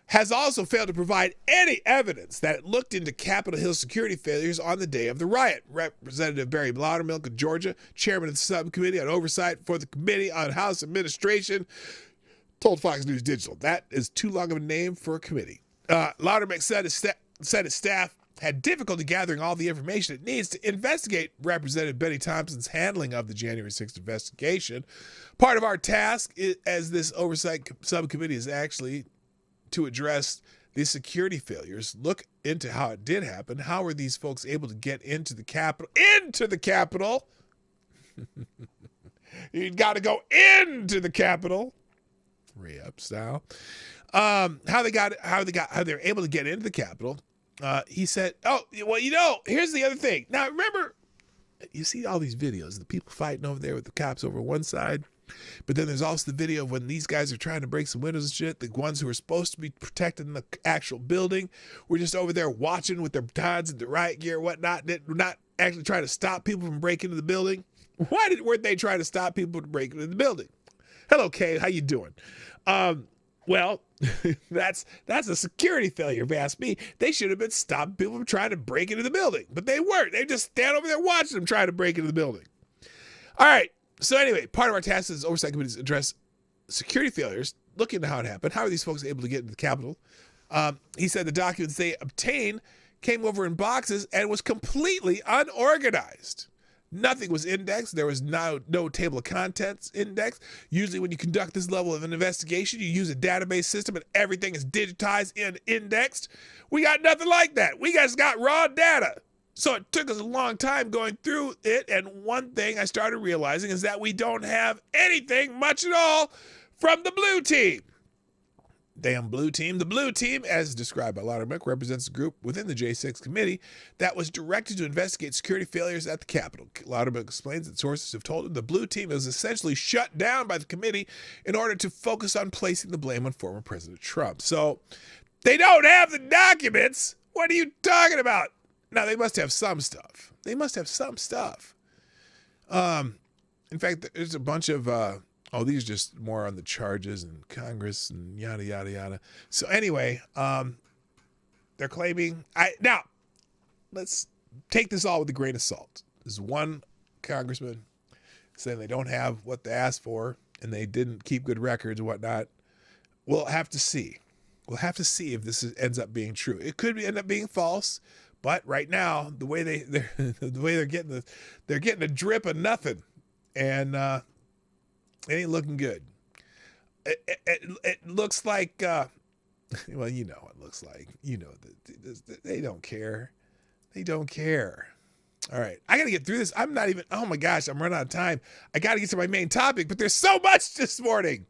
has also failed to provide any evidence that it looked into Capitol Hill security failures on the day of the riot. Representative Barry Loudermilk of Georgia, chairman of the subcommittee on oversight for the Committee on House Administration, told Fox News Digital that is too long of a name for a committee. Loudermilk said his staff had difficulty gathering all the information it needs to investigate Representative Benny Thompson's handling of the January 6th investigation. Part of our task as this oversight subcommittee is actually to address these security failures, look into how it did happen. How were these folks able to get into the Capitol? Into the Capitol! You got to go into the Capitol. Re-up style. How they're able to get into the Capitol. He said, oh, well, here's the other thing. Now, remember, you see all these videos, the people fighting over there with the cops over one side. But then there's also the video of when these guys are trying to break some windows and shit. The ones who are supposed to be protecting the actual building were just over there watching with their batons and the riot gear and whatnot. They're not actually trying to stop people from breaking into the building. Why weren't they trying to stop people from breaking into the building? Hello, Kay. How you doing? Well, that's a security failure, if you ask me. They should have been stopping people from trying to break into the building. But they weren't. They just stand over there watching them trying to break into the building. All right. So anyway, part of our task as oversight committees address security failures, look into how it happened. How are these folks able to get into the Capitol? He said the documents they obtained came over in boxes and was completely unorganized. Nothing was indexed. There was no table of contents indexed. Usually when you conduct this level of an investigation, you use a database system and everything is digitized and indexed. We got nothing like that. We just got raw data. So it took us a long time going through it, and one thing I started realizing is that we don't have anything much at all from the blue team. Damn blue team. The blue team, as described by Loudermilk, represents a group within the J6 committee that was directed to investigate security failures at the Capitol. Loudermilk explains that sources have told him the blue team was essentially shut down by the committee in order to focus on placing the blame on former President Trump. So they don't have the documents. What are you talking about? Now, they must have some stuff. In fact, there's a bunch of, these are just more on the charges and Congress and yada, yada, yada. So anyway, they're claiming, now, let's take this all with a grain of salt. There's one congressman saying they don't have what they asked for and they didn't keep good records and whatnot. We'll have to see. We'll have to see if this ends up being true. It could end up being false. But right now, the way they're getting a drip of nothing, and it ain't looking good. It looks like, well, you know what it looks like. You know that they don't care. They don't care. All right, I got to get through this. I'm not even. Oh my gosh, I'm running out of time. I got to get to my main topic, but there's so much this morning.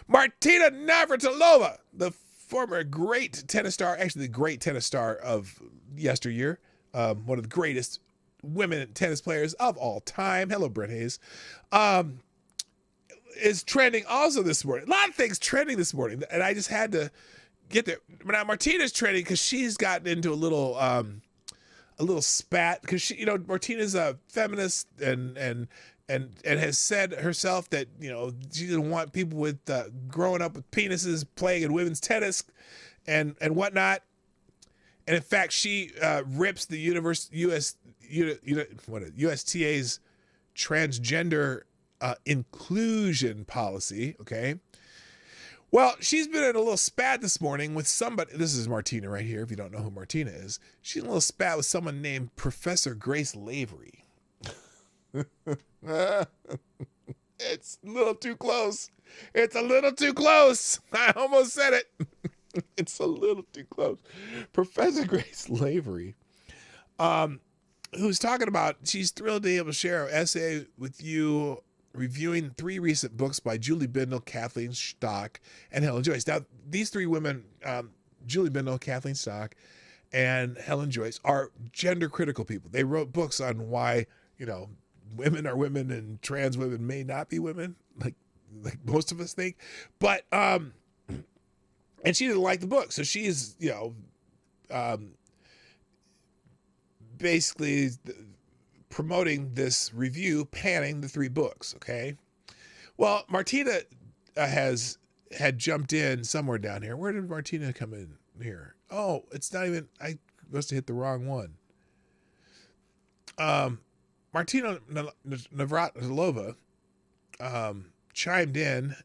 Martina Navratilova, the former great tennis star, actually the great tennis star of yesteryear, one of the greatest women tennis players of all time. Hello, Brent Hayes. Is trending also this morning. A lot of things trending this morning, and I just had to get there. Now, Martina's trending because she's gotten into a little spat because she, Martina's a feminist and has said herself that, she doesn't want people with growing up with penises playing in women's tennis and whatnot. And in fact, she rips the USTA's transgender inclusion policy. Okay. Well, she's been in a little spat this morning with somebody. This is Martina right here. If you don't know who Martina is, she's in a little spat with someone named Professor Grace Lavery. It's a little too close. It's a little too close. I almost said it. It's a little too close. Professor Grace Lavery, who's talking about she's thrilled to be able to share an essay with you reviewing 3 recent books by Julie Bindel, Kathleen Stock, and Helen Joyce. Now, these 3 women, Julie Bindel, Kathleen Stock, and Helen Joyce, are gender critical people. They wrote books on why, women are women and trans women may not be women, like most of us think. But and she didn't like the book, so she's basically promoting this review, panning the 3 books. Okay, well, Martina had jumped in somewhere down here. Where did Martina come in here? Oh, it's not even. I must have hit the wrong one. Martina Navratilova chimed in.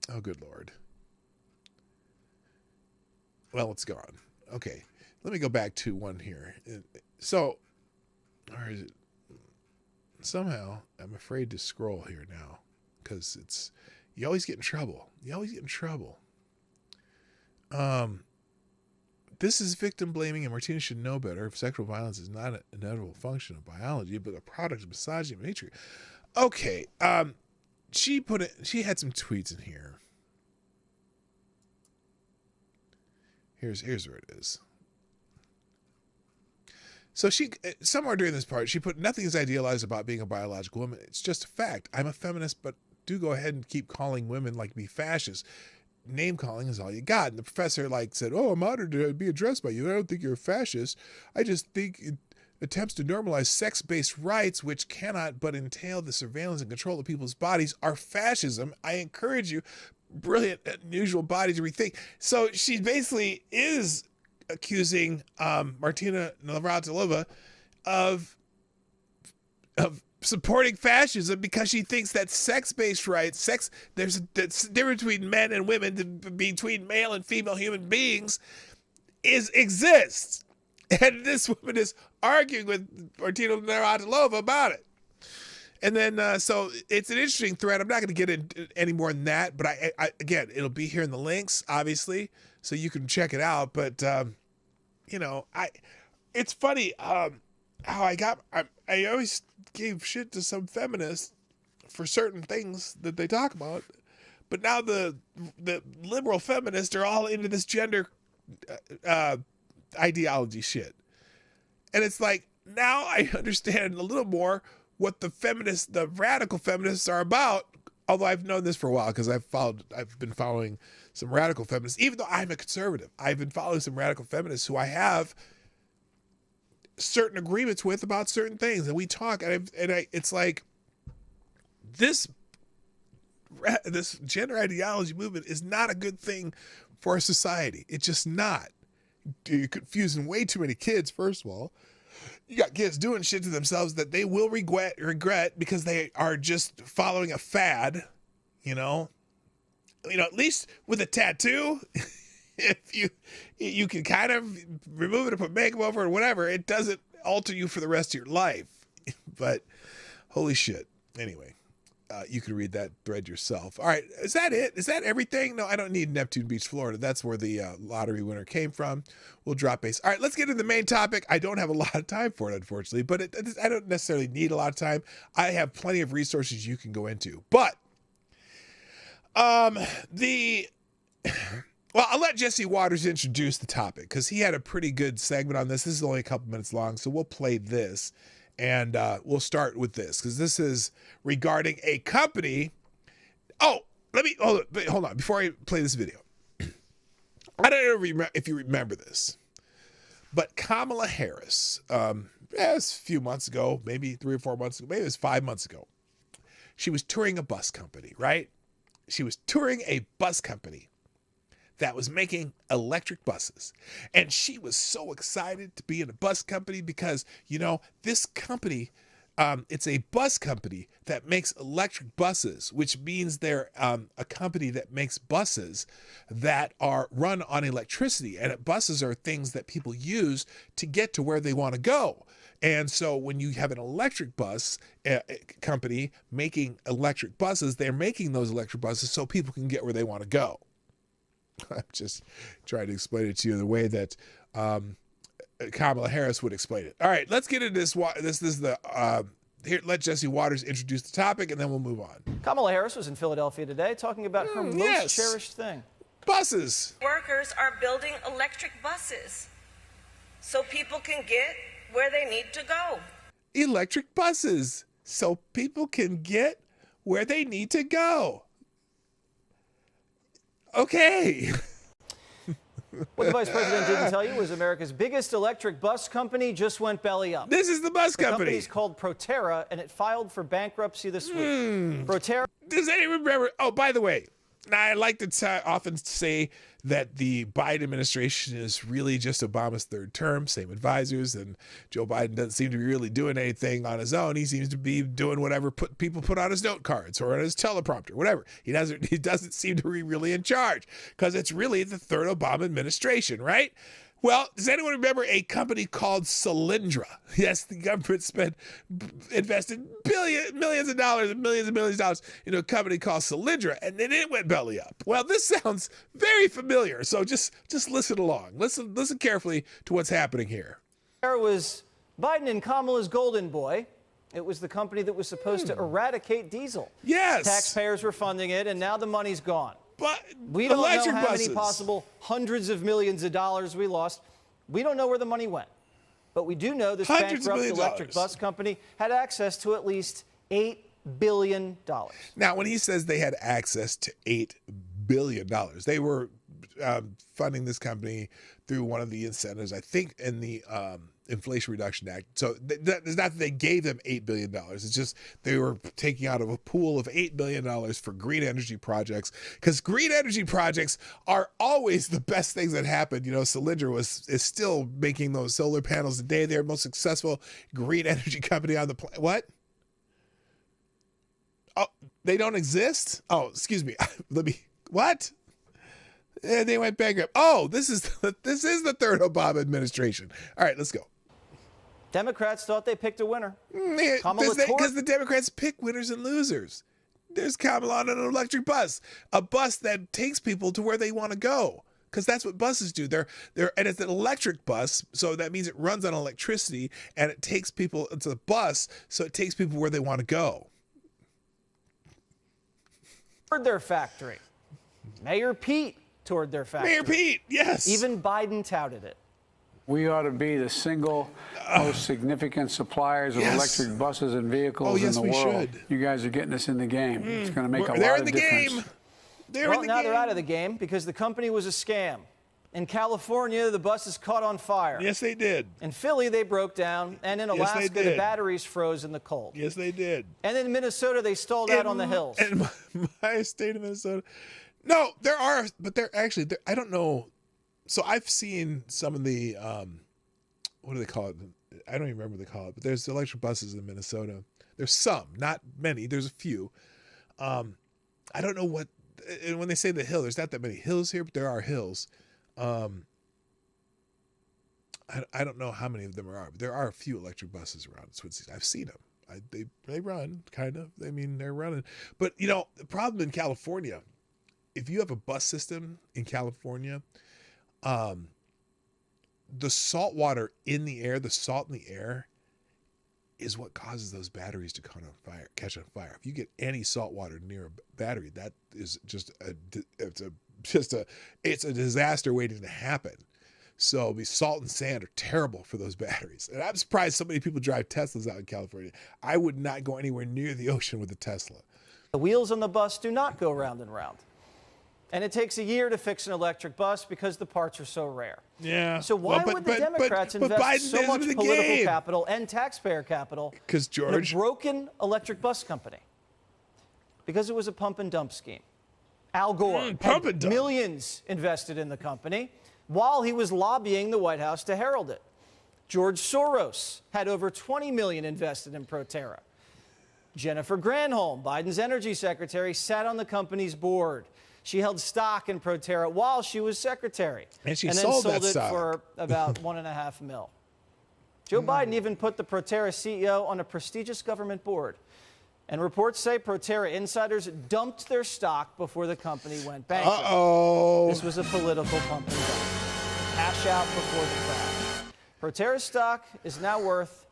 Oh, good Lord. Well, it's gone. Okay. Let me go back to one here. So, or is it? Somehow, I'm afraid to scroll here now because you always get in trouble. This is victim blaming, and Martina should know better. If sexual violence is not an inevitable function of biology, but a product of misogyny and nature. Okay. She had some tweets in here. Here's where it is. So she, somewhere during this part, she put, nothing is idealized about being a biological woman. It's just a fact. I'm a feminist, but do go ahead and keep calling women like me fascists. Name calling is all you got. And the professor said, oh, I'm honored to be addressed by you. I don't think you're a fascist. I just think it attempts to normalize sex-based rights, which cannot but entail the surveillance and control of people's bodies, are fascism. I encourage you, brilliant, unusual body, to rethink. So she basically is accusing Martina Navratilova of supporting fascism because she thinks that sex-based rights, there's a difference between men and women, between male and female human beings, exists. And this woman is arguing with Martina Navratilova about it. And then, so it's an interesting thread. I'm not going to get into any more than that, but I again, it'll be here in the links, obviously, so you can check it out. But, it's funny how I always gave shit to some feminists for certain things that they talk about, but now the liberal feminists are all into this gender ideology shit. And it's like, now I understand a little more what the radical feminists are about. Although I've known this for a while because I've been following some radical feminists, even though I'm a conservative. I've been following some radical feminists who I have certain agreements with about certain things, and we talk, and it's like this gender ideology movement is not a good thing for our society. It's just not. You're confusing way too many kids, first of all. You got kids doing shit to themselves that they will regret because they are just following a fad, at least with a tattoo, if you can kind of remove it or put makeup over it or whatever, it doesn't alter you for the rest of your life. But holy shit. Anyway, you can read that thread yourself. All right. Is that it? Is that everything? No, I don't need Neptune Beach, Florida. That's where the lottery winner came from. We'll drop base. All right, let's get to the main topic. I don't have a lot of time for it, unfortunately, but I don't necessarily need a lot of time. I have plenty of resources you can go into. But well, I'll let Jesse Waters introduce the topic because he had a pretty good segment on this. This is only a couple minutes long, so we'll play this. And we'll start with this because this is regarding a company. Oh, hold on. Before I play this video, I don't know if you remember this, but Kamala Harris, it was a few months ago, maybe 3 or 4 months ago, maybe it was 5 months ago, she was touring a bus company, right? She was touring a bus company that was making electric buses. And she was so excited to be in a bus company because, this company, it's a bus company that makes electric buses, which means they're a company that makes buses that are run on electricity. And buses are things that people use to get to where they want to go. And so when you have an electric bus company making electric buses, they're making those electric buses so people can get where they want to go. I'm just trying to explain it to you in the way that Kamala Harris would explain it. All right, let's get into this. This is the Here, let Jesse Waters introduce the topic, and then we'll move on. Kamala Harris was in Philadelphia today talking about her most cherished thing. Buses. Workers are building electric buses so people can get where they need to go. Electric buses so people can get where they need to go. Okay. What the vice president didn't tell you was America's biggest electric bus company just went belly up. This is the bus company. The company's called Proterra, and it filed for bankruptcy this week. Proterra. Does anyone remember? Oh, by the way, I like to often say that the Biden administration is really just Obama's third term, same advisors, and Joe Biden doesn't seem to be really doing anything on his own. He seems to be doing whatever people put on his note cards or on his teleprompter, whatever. He doesn't seem to be really in charge because it's really the third Obama administration, right? Well, does anyone remember a company called Solyndra? Yes, the government invested millions of dollars and millions of dollars into a company called Solyndra, and then it went belly up. Well, this sounds very familiar, so just listen along. Listen carefully to what's happening here. There was Biden and Kamala's golden boy. It was the company that was supposed to eradicate diesel. Yes. Taxpayers were funding it, and now the money's gone. But we don't know how buses. many possible hundreds of millions of dollars we lost. We don't know where the money went. But we do know this bankrupt electric bus company had access to at least $8 billion. Now, when he says they had access to $8 billion, they were funding this company through one of the incentives, I think, in the Inflation Reduction Act. So it's not that they gave them $8 billion. It's just they were taking out of a pool of $8 billion for green energy projects, because green energy projects are always the best things that happen. You know, Solyndra is still making those solar panels today. They're the most successful green energy company on the planet. What? Oh, they don't exist? Oh, excuse me. What? And they went bankrupt. Oh, this is the third Obama administration. All right, let's go. Democrats thought they picked a winner. Because the Democrats pick winners and losers. There's Kamala on an electric bus, a bus that takes people to where they want to go. Because that's what buses do. And it's an electric bus, so that means it runs on electricity, and it takes people. It's a bus, so it takes people where they want to go. Their factory. Mayor Pete toured their factory. Mayor Pete, yes. Even Biden touted it. We ought to be the single most significant suppliers of electric buses and vehicles in the world. Should. You guys are getting us in the game. It's going to make a lot of difference. They're in the game. They're out of the game because the company was a scam. In California, the buses caught on fire. Yes, they did. In Philly, they broke down. And in Alaska, the batteries froze in the cold. Yes, they did. And in Minnesota, they stalled out on the hills. In my state of Minnesota. No, there are, but they're actually, I don't know. So I've seen some of the, what do they call it? I don't even remember what they call it, but there's electric buses in Minnesota. There's some, not many. There's a few. I don't know what, and when they say the hill, there's not that many hills here, but there are hills. I don't know how many of them are, but there are a few electric buses around. I've seen them. They run, kind of. I mean, they're running. But, you know, the problem in California, if you have a bus system in California, the salt water in the air, the salt in the air is what causes those batteries to catch on fire. If you get any salt water near a battery, that is just it's a disaster waiting to happen. So salt and sand are terrible for those batteries. And I'm surprised so many people drive Teslas out in California. I would not go anywhere near the ocean with a Tesla. The wheels on the bus do not go round and round. And it takes a year to fix an electric bus because the parts are so rare. Yeah. So why would the Democrats invest so much political capital and taxpayer capital in a broken electric bus company? Because it was a pump and dump scheme. Al Gore had millions invested in the company while he was lobbying the White House to herald it. George Soros had over $20 million invested in Proterra. Jennifer Granholm, Biden's energy secretary, sat on the company's board. She held stock in Proterra while she was secretary. And then sold it for about $1.5 million. Joe Biden even put the Proterra CEO on a prestigious government board. And reports say Proterra insiders dumped their stock before the company went bankrupt. This was a political pump and dump. Cash out before the crash. Proterra's stock is now worth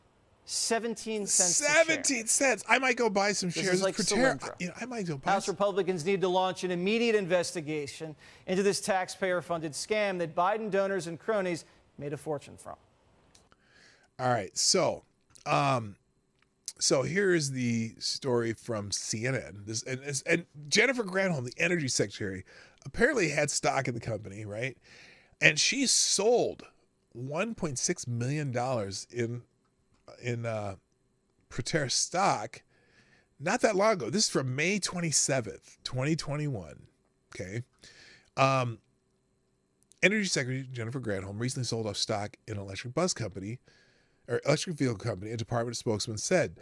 17 cents. 17 cents. I might go buy some shares like of Proterra. I might go buy. House Republicans need to launch an immediate investigation into this taxpayer-funded scam that Biden donors and cronies made a fortune from. All right, so here is the story from CNN. And Jennifer Granholm, the energy secretary, apparently had stock in the company, right? And she sold $1.6 million in Proterra stock not that long ago. This is from May 27th, 2021. Okay. Energy Secretary Jennifer Granholm recently sold off stock in an electric vehicle company, a department spokesman said,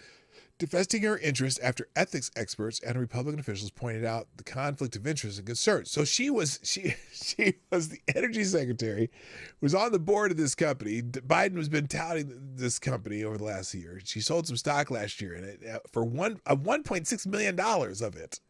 divesting her interest after ethics experts and Republican officials pointed out the conflict of interest and concerns. So she was the energy secretary, was on the board of this company. Biden has been touting this company over the last year. She sold some stock last year in it for $1.6 million of it.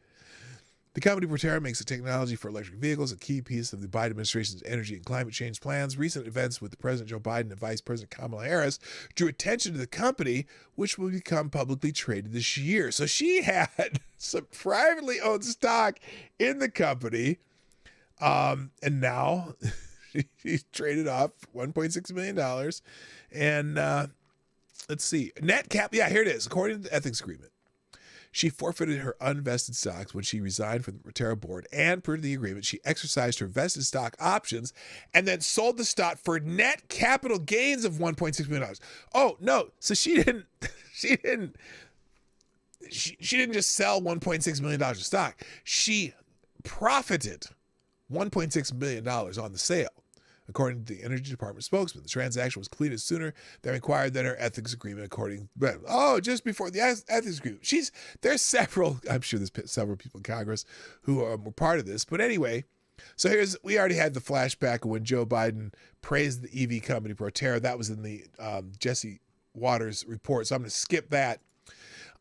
The company Proterra makes the technology for electric vehicles a key piece of the Biden administration's energy and climate change plans. Recent events with President Joe Biden and Vice President Kamala Harris drew attention to the company, which will become publicly traded this year. So she had some privately owned stock in the company, and now she's traded off $1.6 million. And let's see, net cap. Yeah, here it is. According to the ethics agreement, she forfeited her unvested stocks when she resigned from the Proterra board, and per the agreement, she exercised her vested stock options and then sold the stock for net capital gains of $1.6 million. Oh no! So she didn't just sell $1.6 million of stock. She profited $1.6 million on the sale. According to the Energy Department spokesman, the transaction was completed sooner than required than her ethics agreement, just before the ethics agreement. I'm sure there's several people in Congress who were part of this. But anyway, so we already had the flashback of when Joe Biden praised the EV company Proterra. That was in the Jesse Waters report. So I'm going to skip that.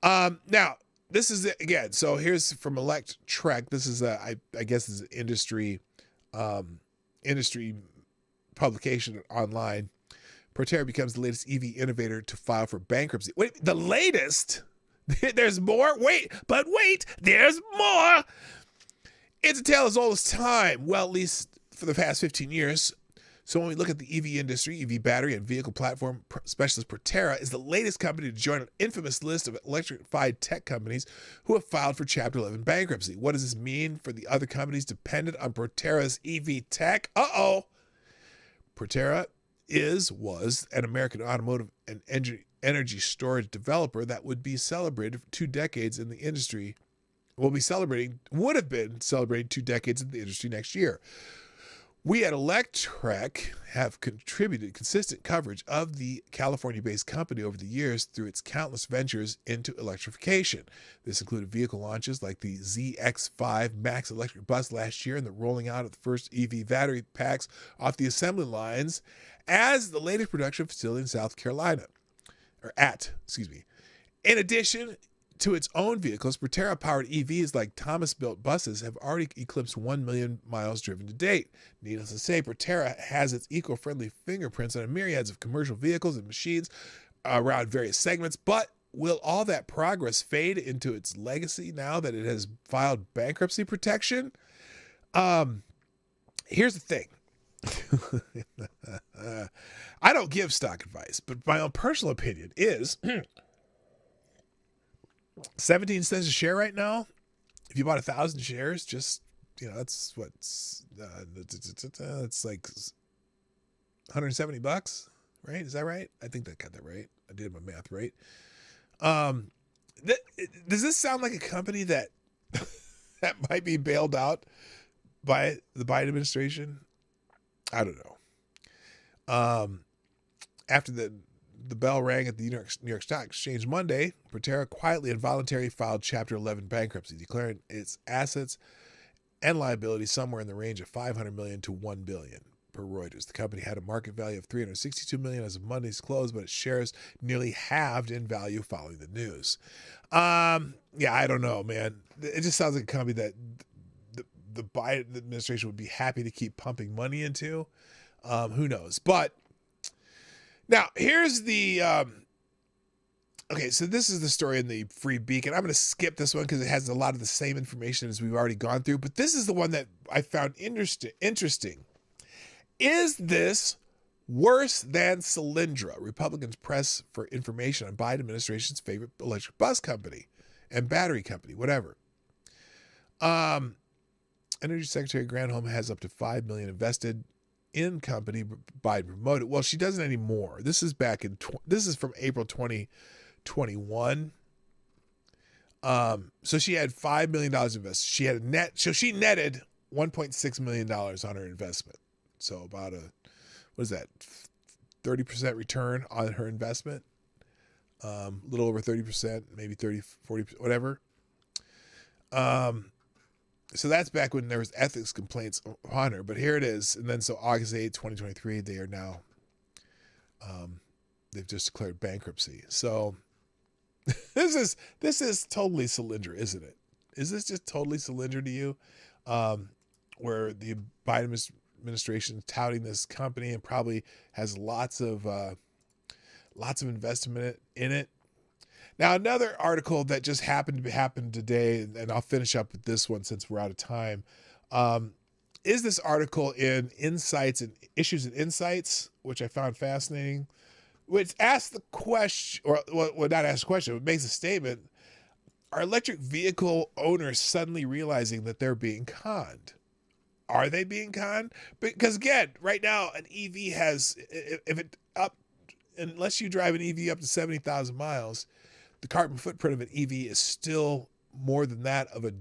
Now, this is it again. So here's from Electrek. This is I guess this is an industry publication online. Proterra becomes the latest EV innovator to file for bankruptcy. Wait, the latest? There's more? Wait, there's more. It's a tale as old as time. Well, at least for the past 15 years. So when we look at the EV industry, EV battery and vehicle platform specialist Proterra is the latest company to join an infamous list of electrified tech companies who have filed for Chapter 11 bankruptcy. What does this mean for the other companies dependent on Proterra's EV tech? Proterra was an American automotive and energy storage developer that would be celebrated for 2 decades in the industry. Would have been celebrating 2 decades in the industry next year. We at Electrek have contributed consistent coverage of the California-based company over the years through its countless ventures into electrification. This included vehicle launches like the ZX5 Max electric bus last year and the rolling out of the first EV battery packs off the assembly lines as the latest production facility in South Carolina. In addition to its own vehicles, Proterra-powered EVs like Thomas-built buses have already eclipsed 1 million miles driven to date. Needless to say, Proterra has its eco-friendly fingerprints on a myriad of commercial vehicles and machines around various segments, but will all that progress fade into its legacy now that it has filed bankruptcy protection? Here's the thing. I don't give stock advice, but my own personal opinion is 17 cents a share right now. If you bought 1,000 shares, just, that's it's like $170, right? Is that right? I think that got that right. I did my math right. Does this sound like a company that that might be bailed out by the Biden administration? I don't know. After the bell rang at the New York Stock Exchange Monday, Proterra quietly and voluntarily filed Chapter 11 bankruptcy, declaring its assets and liabilities somewhere in the range of $500 million to $1 billion, per Reuters. The company had a market value of $362 million as of Monday's close, but its shares nearly halved in value following the news. I don't know, man. It just sounds like a company that the Biden administration would be happy to keep pumping money into. Who knows? But now, here's the Okay, so this is the story in the Free Beacon. I'm going to skip this one because it has a lot of the same information as we've already gone through. But this is the one that I found interesting. Is this worse than Solyndra? Republicans press for information on Biden administration's favorite electric bus company and battery company, whatever. Energy Secretary Granholm has up to $5 million invested in company Biden promoted. Well, she doesn't anymore. This is this is from April 2021. So she had $5 million invested. She had she netted $1.6 million on her investment. So about what is that? 30% return on her investment. A little over 30%, maybe 30, 40, whatever. So that's back when there was ethics complaints on her, but here it is. And then so August 8, 2023, they are now, they've just declared bankruptcy. So this is totally Solyndra, isn't it? Is this just totally Solyndra to you? Where the Biden administration is touting this company and probably has lots of investment in it. Now, another article that just happened today, and I'll finish up with this one since we're out of time, is this article in Insights and Issues and Insights, which I found fascinating, which asks the question, or well, not asks the question, but makes a statement: are electric vehicle owners suddenly realizing that they're being conned? Are they being conned? Because again, right now, an EV has, unless you drive an EV up to 70,000 miles, the carbon footprint of an EV is still more than that of a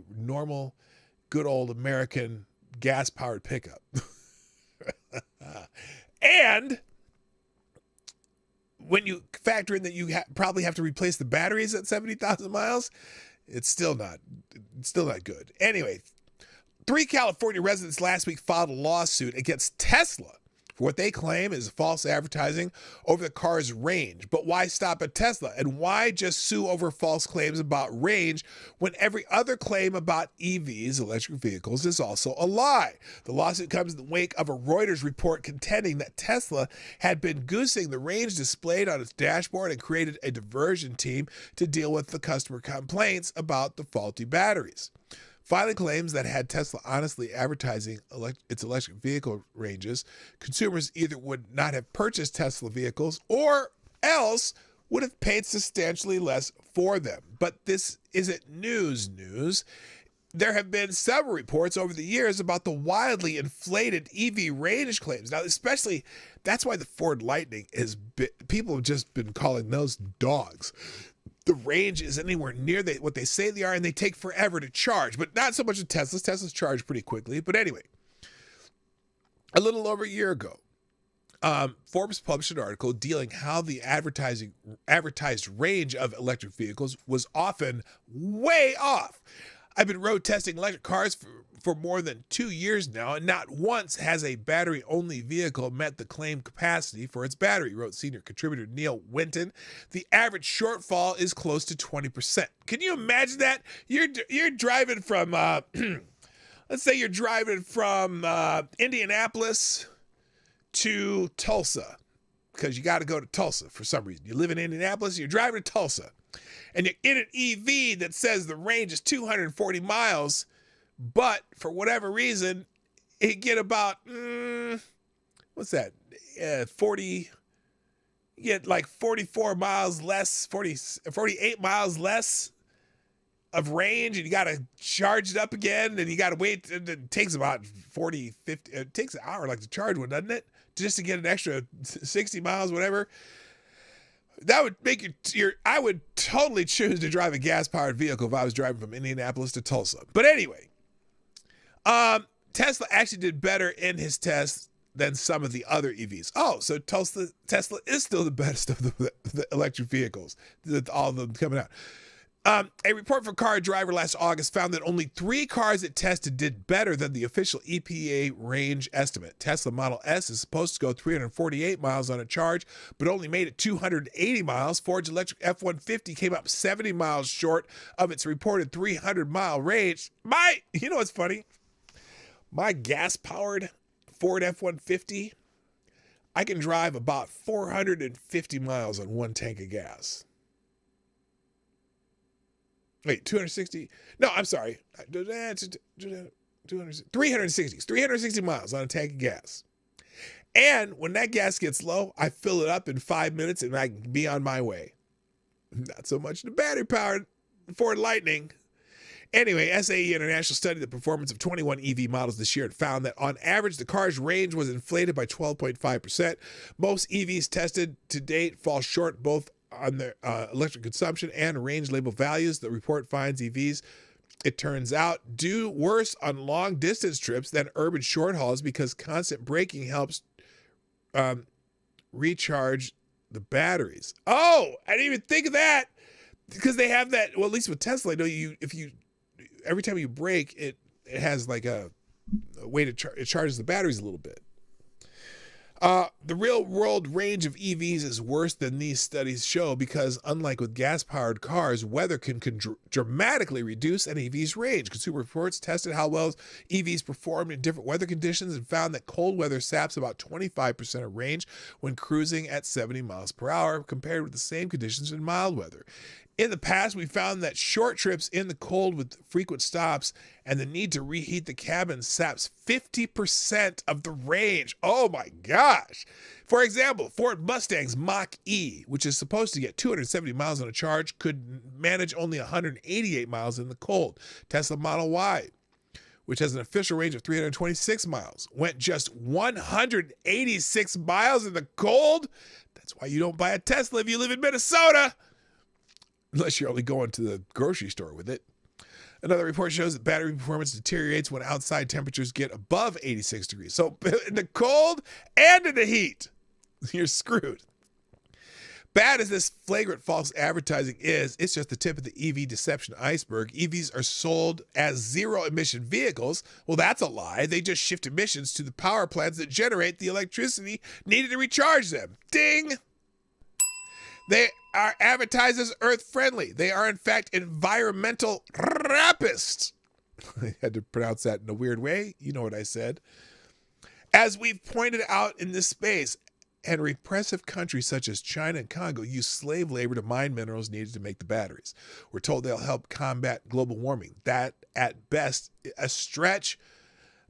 normal, good old American gas-powered pickup. And when you factor in that you probably have to replace the batteries at 70,000 miles, it's still not good. Anyway, 3 California residents last week filed a lawsuit against Tesla for what they claim is false advertising over the car's range. But why stop at Tesla? And why just sue over false claims about range when every other claim about EVs, electric vehicles, is also a lie? The lawsuit comes in the wake of a Reuters report contending that Tesla had been goosing the range displayed on its dashboard and created a diversion team to deal with the customer complaints about the faulty batteries. Filing claims that had Tesla honestly advertising its electric vehicle ranges, consumers either would not have purchased Tesla vehicles or else would have paid substantially less for them. But this isn't news. There have been several reports over the years about the wildly inflated EV range claims. Now, especially, that's why the Ford Lightning people have just been calling those dogs. The range is anywhere near what they say they are, and they take forever to charge, but not so much with Teslas. Teslas charge pretty quickly. But anyway, a little over a year ago, Forbes published an article detailing how the advertised range of electric vehicles was often way off. I've been road testing electric cars for more than 2 years now, and not once has a battery-only vehicle met the claimed capacity for its battery, wrote senior contributor Neil Winton. The average shortfall is close to 20%. Can you imagine that? You're driving from, let's say you're driving from Indianapolis to Tulsa, because you got to go to Tulsa for some reason. You live in Indianapolis, you're driving to Tulsa, and you're in an EV that says the range is 240 miles, but for whatever reason, it get about, what's that, 40, you get like 44 miles less, 48 miles less of range, and you got to charge it up again, and you got to wait. It takes about 40, 50, it takes an hour like to charge one, doesn't it? Just to get an extra 60 miles, whatever. That would make I would totally choose to drive a gas-powered vehicle if I was driving from Indianapolis to Tulsa. But anyway, Tesla actually did better in his test than some of the other EVs. Oh, so Tesla is still the best of the electric vehicles, all of them coming out. A report from Car Driver last August found that only 3 cars it tested did better than the official EPA range estimate. Tesla Model S is supposed to go 348 miles on a charge, but only made it 280 miles. Ford's electric F-150 came up 70 miles short of its reported 300-mile range. You know what's funny? My gas-powered Ford F-150, I can drive about 450 miles on one tank of gas. Wait, 260? No, I'm sorry. 360 miles on a tank of gas. And when that gas gets low, I fill it up in 5 minutes and I can be on my way. Not so much the battery-powered Ford Lightning. Anyway, SAE International studied the performance of 21 EV models this year and found that on average, the car's range was inflated by 12.5%. Most EVs tested to date fall short both on their electric consumption and range label values. The report finds EVs, it turns out, do worse on long distance trips than urban short hauls because constant braking helps recharge the batteries. Oh, I didn't even think of that, because they have that. Well, at least with Tesla, I know every time you brake, it has like a way to it charges the batteries a little bit. The real world range of EVs is worse than these studies show because, unlike with gas-powered cars, weather can dramatically reduce an EV's range. Consumer Reports tested how well EVs performed in different weather conditions and found that cold weather saps about 25% of range when cruising at 70 miles per hour compared with the same conditions in mild weather. In the past, we found that short trips in the cold with frequent stops and the need to reheat the cabin saps 50% of the range. Oh my gosh. For example, Ford Mustang's Mach-E, which is supposed to get 270 miles on a charge, could manage only 188 miles in the cold. Tesla Model Y, which has an official range of 326 miles, went just 186 miles in the cold. That's why you don't buy a Tesla if you live in Minnesota. Unless you're only going to the grocery store with it. Another report shows that battery performance deteriorates when outside temperatures get above 86 degrees. So in the cold and in the heat, you're screwed. Bad as this flagrant false advertising is, it's just the tip of the EV deception iceberg. EVs are sold as zero-emission vehicles. Well, that's a lie. They just shift emissions to the power plants that generate the electricity needed to recharge them. Ding! They are advertised as earth-friendly. They are, in fact, environmental rapists. I had to pronounce that in a weird way. You know what I said. As we've pointed out in this space, and repressive countries such as China and Congo use slave labor to mine minerals needed to make the batteries. We're told they'll help combat global warming. That, at best, a stretch,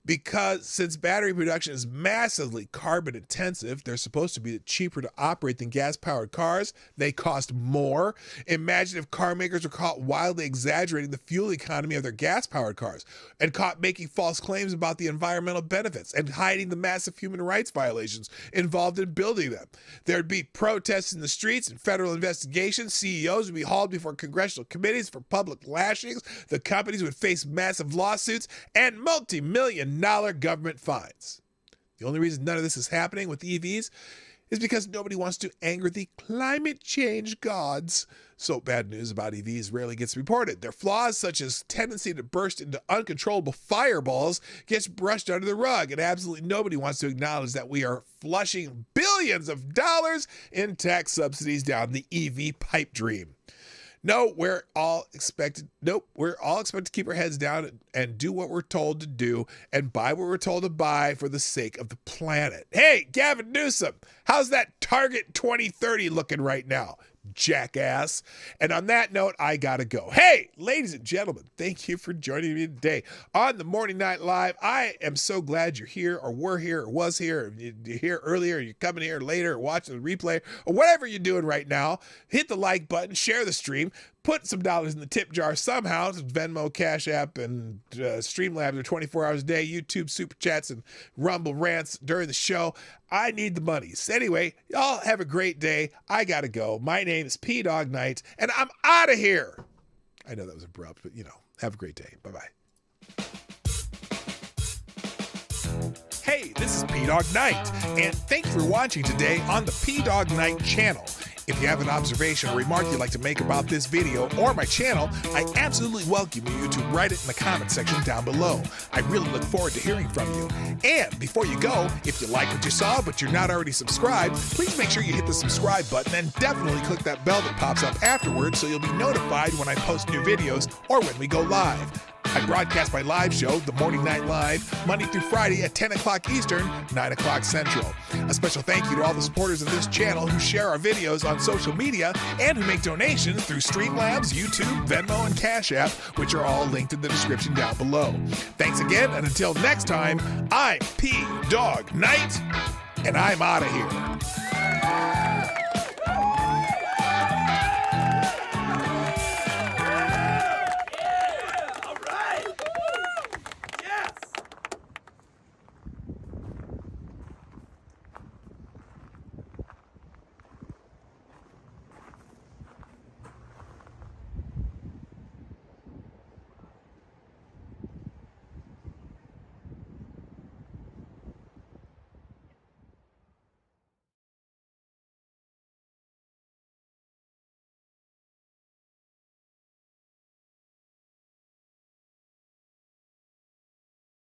because since battery production is massively carbon intensive, they're supposed to be cheaper to operate than gas-powered cars. They cost more. Imagine if car makers were caught wildly exaggerating the fuel economy of their gas-powered cars and caught making false claims about the environmental benefits and hiding the massive human rights violations involved in building them. There'd be protests in the streets and federal investigations. CEOs would be hauled before congressional committees for public lashings. The companies would face massive lawsuits and multi-million-dollar government fines. The only reason none of this is happening with EVs is because nobody wants to anger the climate change gods. So bad news about EVs rarely gets reported. Their flaws, such as tendency to burst into uncontrollable fireballs, gets brushed under the rug, and absolutely nobody wants to acknowledge that we are flushing billions of dollars in tax subsidies down the EV pipe dream. We're all expected to keep our heads down and do what we're told to do and buy what we're told to buy for the sake of the planet. Hey, Gavin Newsom, how's that Target 2030 looking right now, jackass? And on that note, I gotta go. Hey, ladies and gentlemen, thank you for joining me today on the Morning Night Live. I am so glad you're here, or were here, or was here, or you're here earlier, or you're coming here later, or watching the replay, or whatever you're doing right now. Hit the like button, share the stream, put some dollars in the tip jar somehow. Venmo, Cash App, and Streamlabs are 24 hours a day. YouTube Super Chats and Rumble rants during the show. I need the monies. Anyway, y'all have a great day. I gotta go. My name is P Dog Knight, and I'm out of here. I know that was abrupt, but have a great day. Bye-bye. Hey, this is P Dog Knight, and thank you for watching today on the P Dog Knight channel. If you have an observation or remark you'd like to make about this video or my channel, I absolutely welcome you to write it in the comment section down below. I really look forward to hearing from you. And before you go, if you like what you saw but you're not already subscribed, please make sure you hit the subscribe button and definitely click that bell that pops up afterwards so you'll be notified when I post new videos or when we go live. I broadcast my live show, The Morning Night Live, Monday through Friday at 10 o'clock Eastern, 9 o'clock Central. A special thank you to all the supporters of this channel who share our videos on social media and who make donations through Streamlabs, YouTube, Venmo, and Cash App, which are all linked in the description down below. Thanks again, and until next time, I'm P Dog Knight, and I'm out of here.